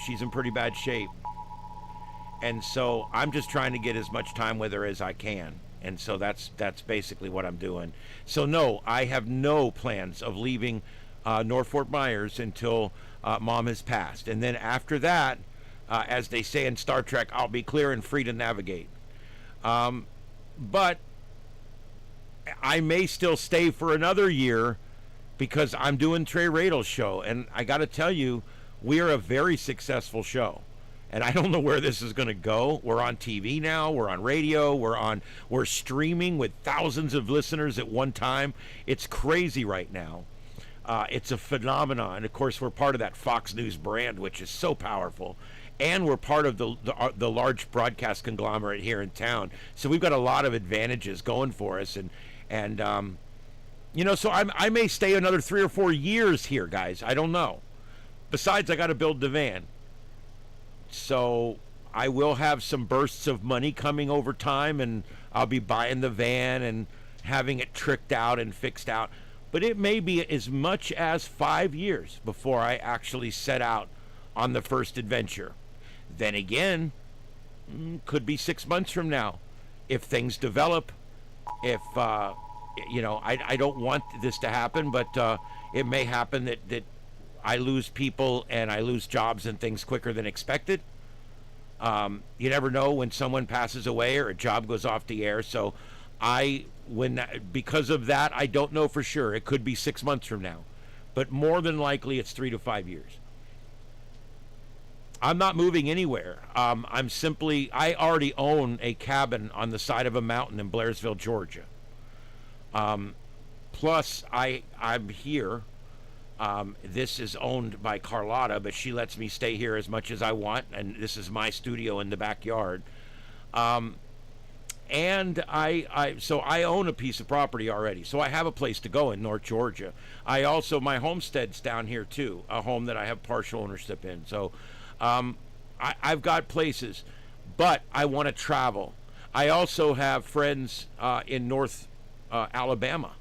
Speaker 2: She's in pretty bad shape. And so I'm just trying to get as much time with her as I can. And so that's basically what I'm doing. So no, I have no plans of leaving North Fort Myers until Mom has passed. And then after that, as they say in Star Trek, I'll be clear and free to navigate. But I may still stay for another year because I'm doing Trey Radal's show. And I got to tell you, we are a very successful show. And I don't know where this is going to go. We're on TV now. We're on radio. We're streaming with thousands of listeners at one time. It's crazy right now. It's a phenomenon. And of course, we're part of that Fox News brand, which is so powerful. And we're part of the large broadcast conglomerate here in town. So we've got a lot of advantages going for us. And so I may stay another 3 or 4 years here, guys. I don't know. Besides, I got to build the van. So I will have some bursts of money coming over time, and I'll be buying the van and having it tricked out and fixed out. But it may be as much as 5 years before I actually set out on the first adventure. Then again, could be 6 months from now if things develop. If I don't want this to happen, but it may happen that I lose people and I lose jobs and things quicker than expected. You never know when someone passes away or a job goes off the air. So because of that, I don't know for sure. It could be 6 months from now, but more than likely it's 3 to 5 years. I'm not moving anywhere. I already own a cabin on the side of a mountain in Blairsville, Georgia. Plus I'm here. This is owned by Carlotta, but she lets me stay here as much as I want, and this is my studio in the backyard. And so I own a piece of property already, so I have a place to go in North Georgia. My homestead's down here too, a home that I have partial ownership in. So I've got places, but I want to travel. I also have friends in North Alabama.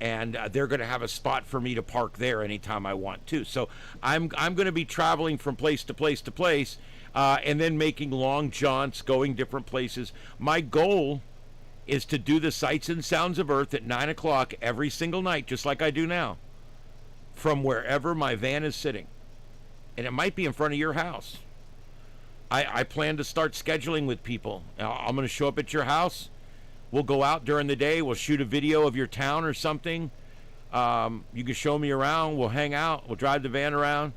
Speaker 2: And they're going to have a spot for me to park there anytime I want to. So I'm going to be traveling from place to place to place, and then making long jaunts, going different places. My goal is to do the Sights and Sounds of Earth at 9 o'clock every single night, just like I do now, from wherever my van is sitting. And it might be in front of your house. I plan to start scheduling with people. I'm going to show up at your house. We'll go out during the day. We'll shoot a video of your town or something. You can show me around. We'll hang out. We'll drive the van around.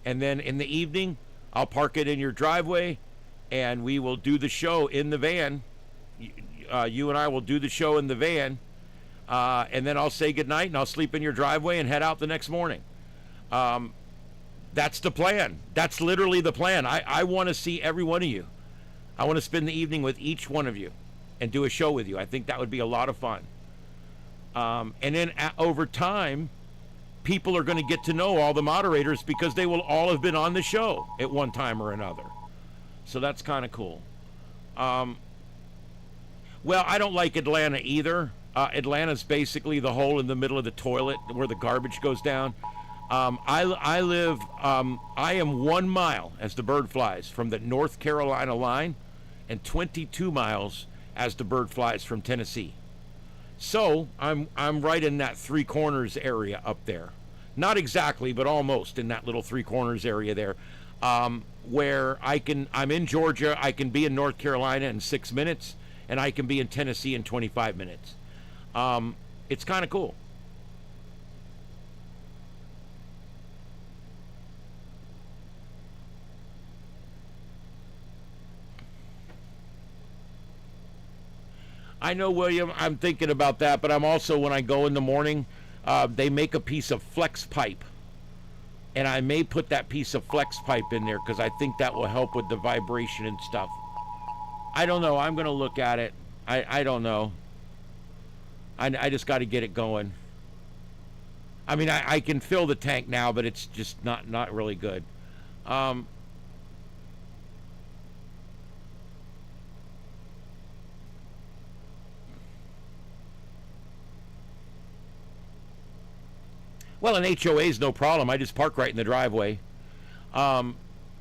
Speaker 2: And then in the evening, I'll park it in your driveway, and we will do the show in the van. You and I will do the show in the van. And then I'll say goodnight, and I'll sleep in your driveway and head out the next morning. That's the plan. That's literally the plan. I want to see every one of you. I want to spend the evening with each one of you and do a show with you. I think that would be a lot of fun. And then over time, people are going to get to know all the moderators because they will all have been on the show at one time or another. So that's kind of cool. Well, I don't like Atlanta either. Atlanta's basically the hole in the middle of the toilet where the garbage goes down. I am 1 mile, as the bird flies, from the North Carolina line, and 22 miles as the bird flies from Tennessee. So I'm right in that three corners area up there. Not exactly, but almost in that little three corners area there, where I'm in Georgia, I can be in North Carolina in 6 minutes, and I can be in Tennessee in 25 minutes. It's kind of cool. I know, William, I'm thinking about that, but I'm also, when I go in the morning, they make a piece of flex pipe. And I may put that piece of flex pipe in there because I think that will help with the vibration and stuff. I don't know. I'm going to look at it. I don't know. I just got to get it going. I mean, I can fill the tank now, but it's just not really good. Well, an HOA is no problem. I just park right in the driveway.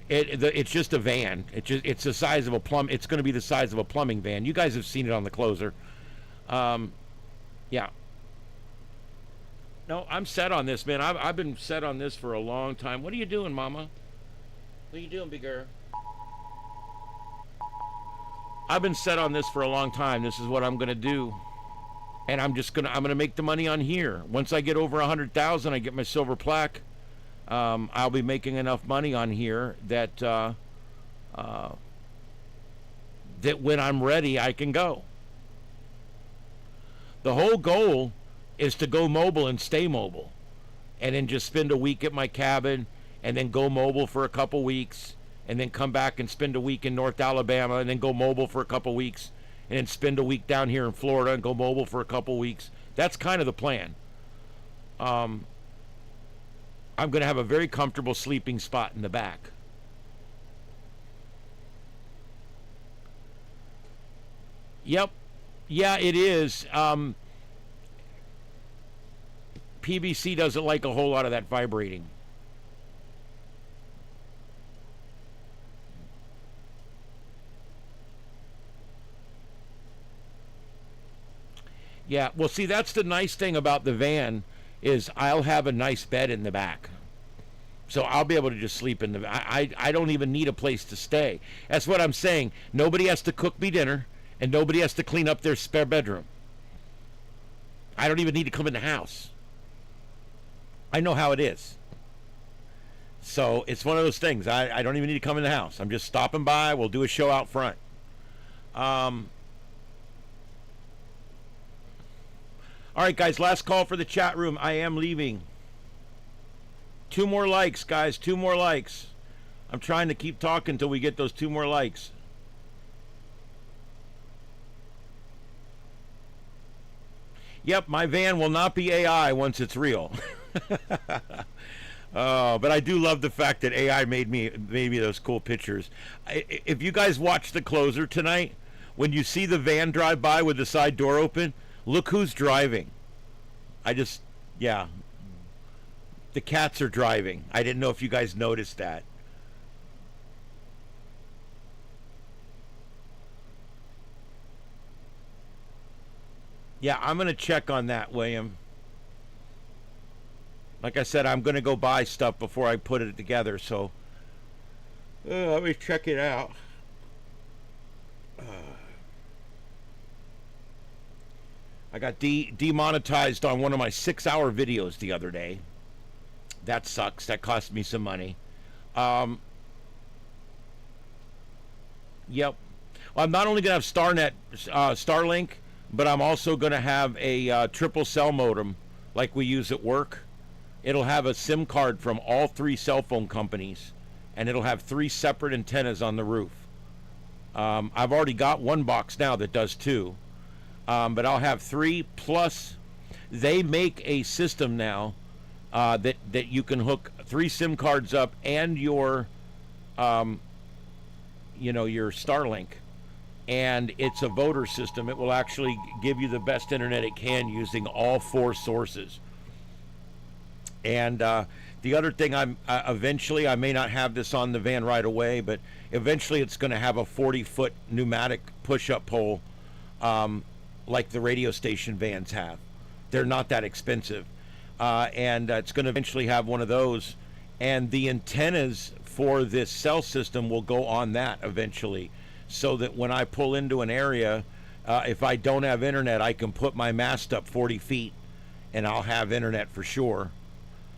Speaker 2: It's just a van. It's the size of a It's going to be the size of a plumbing van. You guys have seen it on the closer. Yeah. No, I'm set on this, man. I've been set on this for a long time. What are you doing, Mama? What are you doing, big girl? I've been set on this for a long time. This is what I'm going to do. And I'm going to make the money on here. Once I get over 100,000, I get my silver plaque. I'll be making enough money on here that when I'm ready, I can go. The whole goal is to go mobile and stay mobile, and then just spend a week at my cabin, and then go mobile for a couple weeks, and then come back and spend a week in North Alabama, and then go mobile for a couple weeks, and then spend a week down here in Florida and go mobile for a couple weeks. That's kind of the plan. I'm going to have a very comfortable sleeping spot in the back. Yep. Yeah, it is. PVC doesn't like a whole lot of that vibrating. Yeah, well, see, that's the nice thing about the van is I'll have a nice bed in the back. So I'll be able to just sleep in the... I don't even need a place to stay. That's what I'm saying. Nobody has to cook me dinner, and nobody has to clean up their spare bedroom. I don't even need to come in the house. I know how it is. So it's one of those things. I don't even need to come in the house. I'm just stopping by. We'll do a show out front. All right, guys, last call for the chat room. I am leaving. 2 more likes, guys. 2 more likes. I'm trying to keep talking until we get those 2 more likes. Yep, my van will not be AI once it's real. But I do love the fact that AI made me those cool pictures. If you guys watch The Closer tonight, when you see the van drive by with the side door open, look who's driving. Yeah. The cats are driving. I didn't know if you guys noticed that. Yeah, I'm going to check on that, William. Like I said, I'm going to go buy stuff before I put it together, so let me check it out. I got demonetized on one of my 6-hour videos the other day. That sucks. That cost me some money. Yep. Well, I'm not only going to have Starlink, but I'm also going to have a triple cell modem like we use at work. It'll have a SIM card from all 3 cell phone companies, and it'll have 3 separate antennas on the roof. I've already got one box now that does 2, but I'll have 3 plus. They make a system now that you can hook 3 SIM cards up and your Starlink, and it's a voter system. It will actually give you the best internet it can using all 4 sources. And the other thing, eventually, I may not have this on the van right away, but eventually it's going to have a 40-foot pneumatic push-up pole like the radio station vans have. They're not that expensive. And it's going to eventually have one of those. And the antennas for this cell system will go on that eventually, so that when I pull into an area, if I don't have internet, I can put my mast up 40 feet and I'll have internet for sure.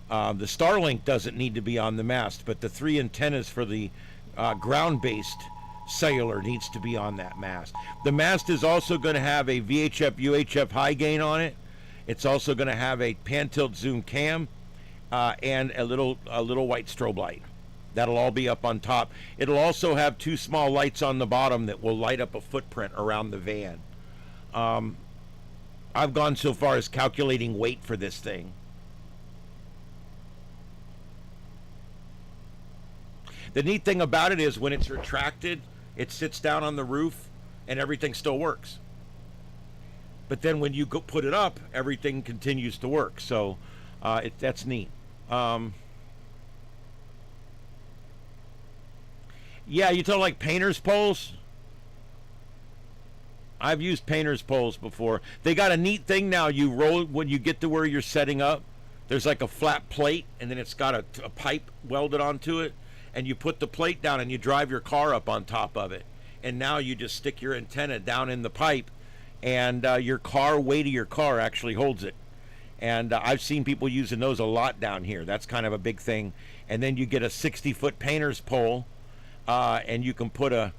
Speaker 2: The Starlink doesn't need to be on the mast, but the 3 antennas for the ground-based cellular needs to be on that mast. The mast is also going to have a VHF UHF high gain on it. It's also going to have a pan tilt zoom cam and a little white strobe light. That'll all be up on top. It'll also have 2 small lights on the bottom that will light up a footprint around the van. I've gone so far as calculating weight for this thing. The neat thing about it is when it's retracted, it sits down on the roof and everything still works. But then when you go put it up, everything continues to work. So that's neat. Yeah, you tell like painter's poles? I've used painter's poles before. They got a neat thing now. You roll when you get to where you're setting up. There's like a flat plate, and then it's got a pipe welded onto it. And you put the plate down and you drive your car up on top of it. And now you just stick your antenna down in the pipe, and your weight of your car actually holds it. And I've seen people using those a lot down here. That's kind of a big thing. And then you get a 60-foot painter's pole, and you can put a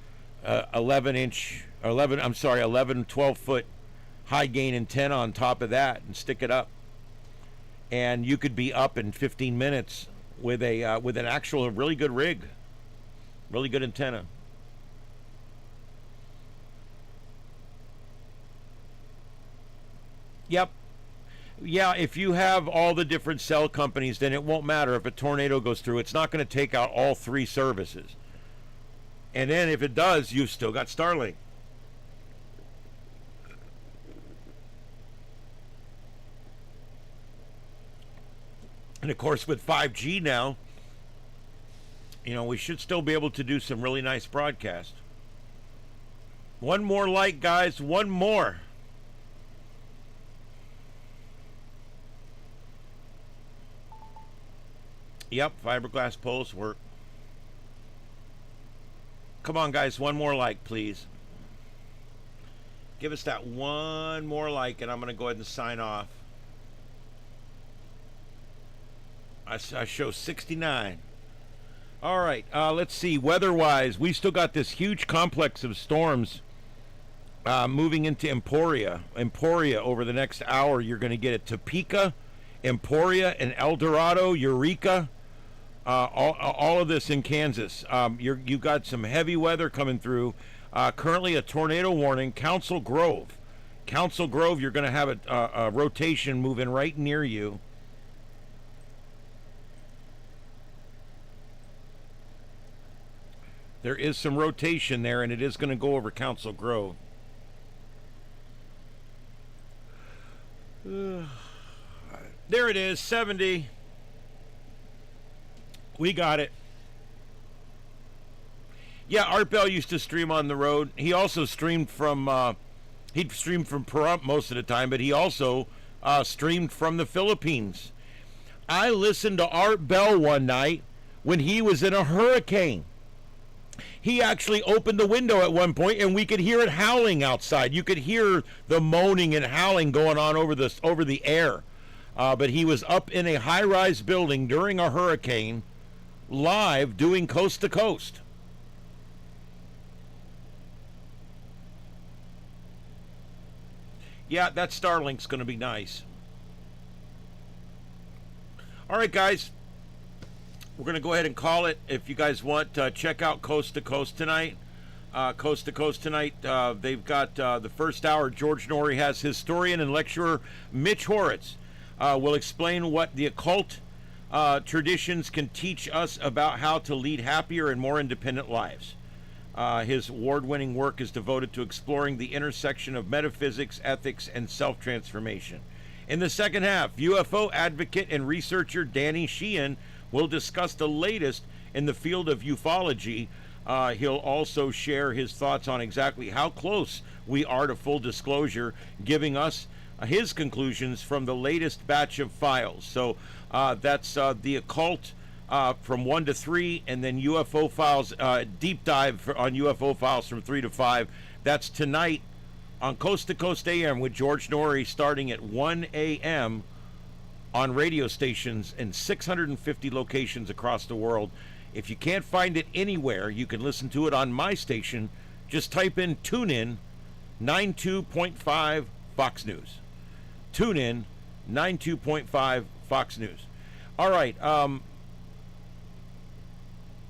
Speaker 2: 12-foot high gain antenna on top of that and stick it up. And you could be up in 15 minutes with an actual really good rig, really good antenna. Yep. Yeah, if you have all the different cell companies, then it won't matter if a tornado goes through. It's not going to take out all 3 services. And then if it does, you've still got Starlink. And of course, with 5G now, we should still be able to do some really nice broadcasts. One more like, guys. One more. Yep, fiberglass posts work. Come on, guys, one more like, please. Give us that one more like, and I'm going to go ahead and sign off. I show 69. All right, let's see. Weather-wise, we still got this huge complex of storms moving into Emporia. Emporia, over the next hour, you're going to get it. Topeka, Emporia, and El Dorado, Eureka. All of this in Kansas. You've got some heavy weather coming through. Currently a tornado warning. Council Grove, you're going to have a rotation moving right near you. There is some rotation there, and it is going to go over Council Grove. There it is, 70. We got it. Yeah, Art Bell used to stream on the road. He also streamed from, he'd stream from Pahrump most of the time, but he also streamed from the Philippines. I listened to Art Bell one night when he was in a hurricane. He actually opened the window at one point, and we could hear it howling outside. You could hear the moaning and howling going on over the air. But he was up in a high-rise building during a hurricane, live, doing Coast to Coast. Yeah, that Starlink's going to be nice. All right, guys. We're going to go ahead and call it. If you guys want, check out Coast to Coast tonight. Coast to Coast tonight, they've got the first hour. George Norrie has historian and lecturer Mitch Horitz will explain what the occult traditions can teach us about how to lead happier and more independent lives. His award-winning work is devoted to exploring the intersection of metaphysics, ethics, and self-transformation. In the second half, UFO advocate and researcher Danny Sheehan will discuss the latest in the field of ufology. He'll also share his thoughts on exactly how close we are to full disclosure, giving us his conclusions from the latest batch of files. So that's the occult from 1 to 3, and then UFO files, deep dive on UFO files from 3 to 5. That's tonight on Coast to Coast AM with George Norrie, starting at 1 a.m. on radio stations in 650 locations across the world. If you can't find it anywhere, you can listen to it on my station. Just type in TuneIn 92.5 Fox News. TuneIn 92.5 Fox News. All right.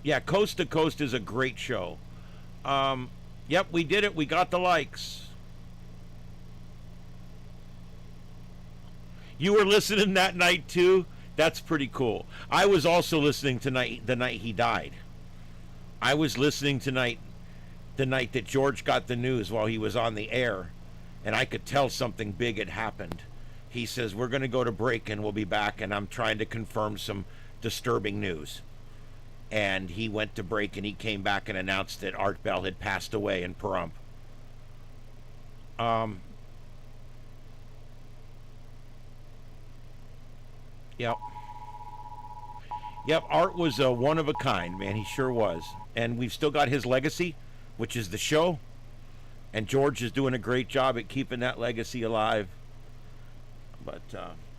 Speaker 2: Yeah, Coast to Coast is a great show. Yep, we did it. We got the likes. You were listening that night too? That's pretty cool. I was also listening tonight, the night he died. I was listening tonight, the night that George got the news while he was on the air, and I could tell something big had happened. He says, we're going to go to break and we'll be back, and I'm trying to confirm some disturbing news. And he went to break, and he came back and announced that Art Bell had passed away in Pahrump. Yep. Yep, Art was one of a kind, man. He sure was. And we've still got his legacy, which is the show. And George is doing a great job at keeping that legacy alive. But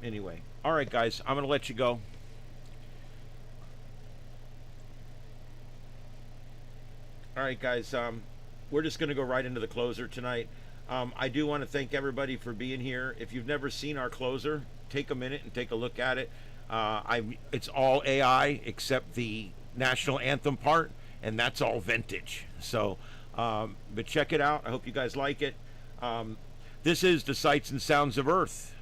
Speaker 2: anyway. All right, guys. I'm going to let you go. All right, guys. We're just going to go right into the closer tonight. I do want to thank everybody for being here. If you've never seen our closer, take a minute and take a look at it. It's all AI except the national anthem part, and that's all vintage. So, but check it out. I hope you guys like it. This is the Sights and Sounds of Earth,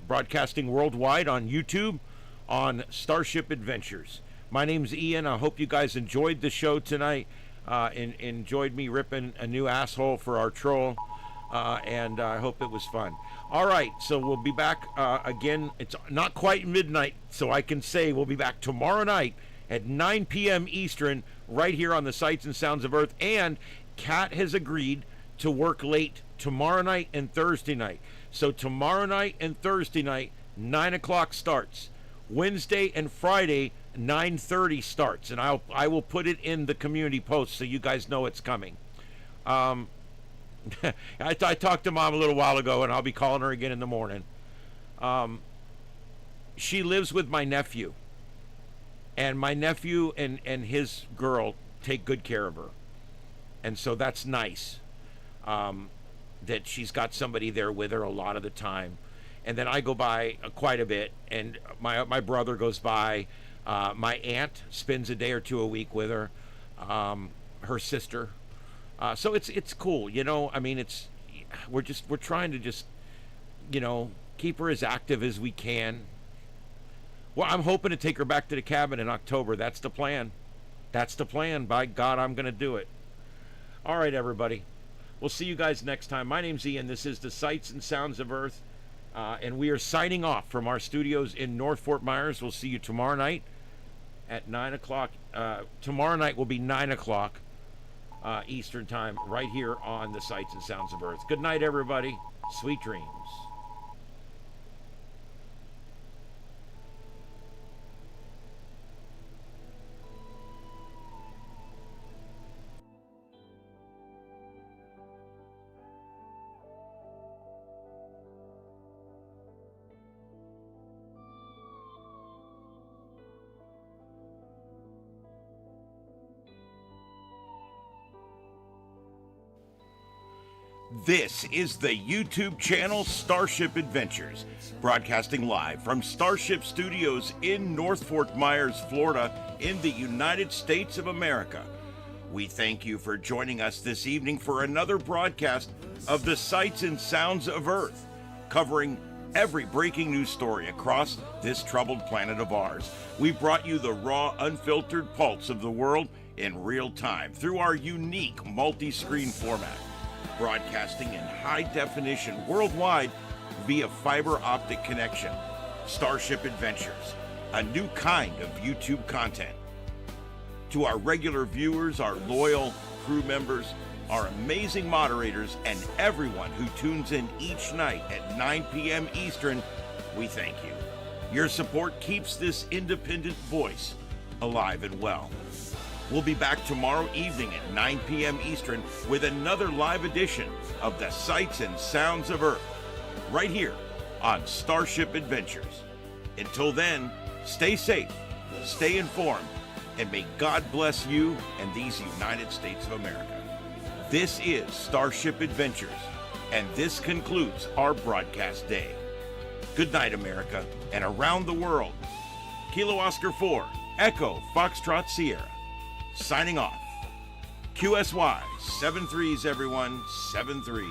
Speaker 2: broadcasting worldwide on YouTube, on StarShip Adventures. My name's Ian. I hope you guys enjoyed the show tonight. Enjoyed me ripping a new asshole for our troll. And I hope it was fun. All right, so we'll be back again. It's not quite midnight, so I can say we'll be back tomorrow night at 9 p.m. Eastern, right here on the Sights and Sounds of Earth. And Kat has agreed to work late tomorrow night and Thursday night. So tomorrow night and Thursday night, 9 o'clock starts. Wednesday and Friday, 9:30 starts, and I will put it in the community post so you guys know it's coming. I talked to Mom a little while ago, and I'll be calling her again in the morning. She lives with my nephew, and my nephew and his girl take good care of her, and so that's nice, that she's got somebody there with her a lot of the time. And then I go by quite a bit, and my brother goes by. My aunt spends a day or two a week with her, her sister. So it's cool, you know. I mean, we're trying to just, you know, keep her as active as we can. Well, I'm hoping to take her back to the cabin in October. That's the plan. That's the plan. By God, I'm going to do it. All right, everybody. We'll see you guys next time. My name's Ian. This is the Sights and Sounds of Earth. And we are signing off from our studios in North Fort Myers. We'll see you tomorrow night at 9 o'clock. Tomorrow night will be 9 o'clock Eastern Time right here on the Sights and Sounds of Earth. Good night, everybody. Sweet dreams. This is the YouTube channel StarShip Adventures, broadcasting live from StarShip Studios in North Fort Myers, Florida, in the United States of America. We thank you for joining us this evening for another broadcast of the Sights and Sounds of Earth, covering every breaking news story across this troubled planet of ours. We brought you the raw, unfiltered pulse of the world in real time through our unique multi-screen format, broadcasting in high definition worldwide via fiber optic connection. StarShip Adventures, a new kind of YouTube content. To our regular viewers, our loyal crew members, our amazing moderators, and everyone who tunes in each night at 9 p.m. Eastern, we thank you. Your support keeps this independent voice alive and well. We'll be back tomorrow evening at 9 p.m. Eastern with another live edition of the Sights and Sounds of Earth, right here on StarShip Adventures. Until then, stay safe, stay informed, and may God bless you and these United States of America. This is StarShip Adventures, and this concludes our broadcast day. Good night, America, and around the world. Kilo Oscar 4, Echo Foxtrot Sierra. Signing off. QSY, 7-3s, everyone, 7-3s.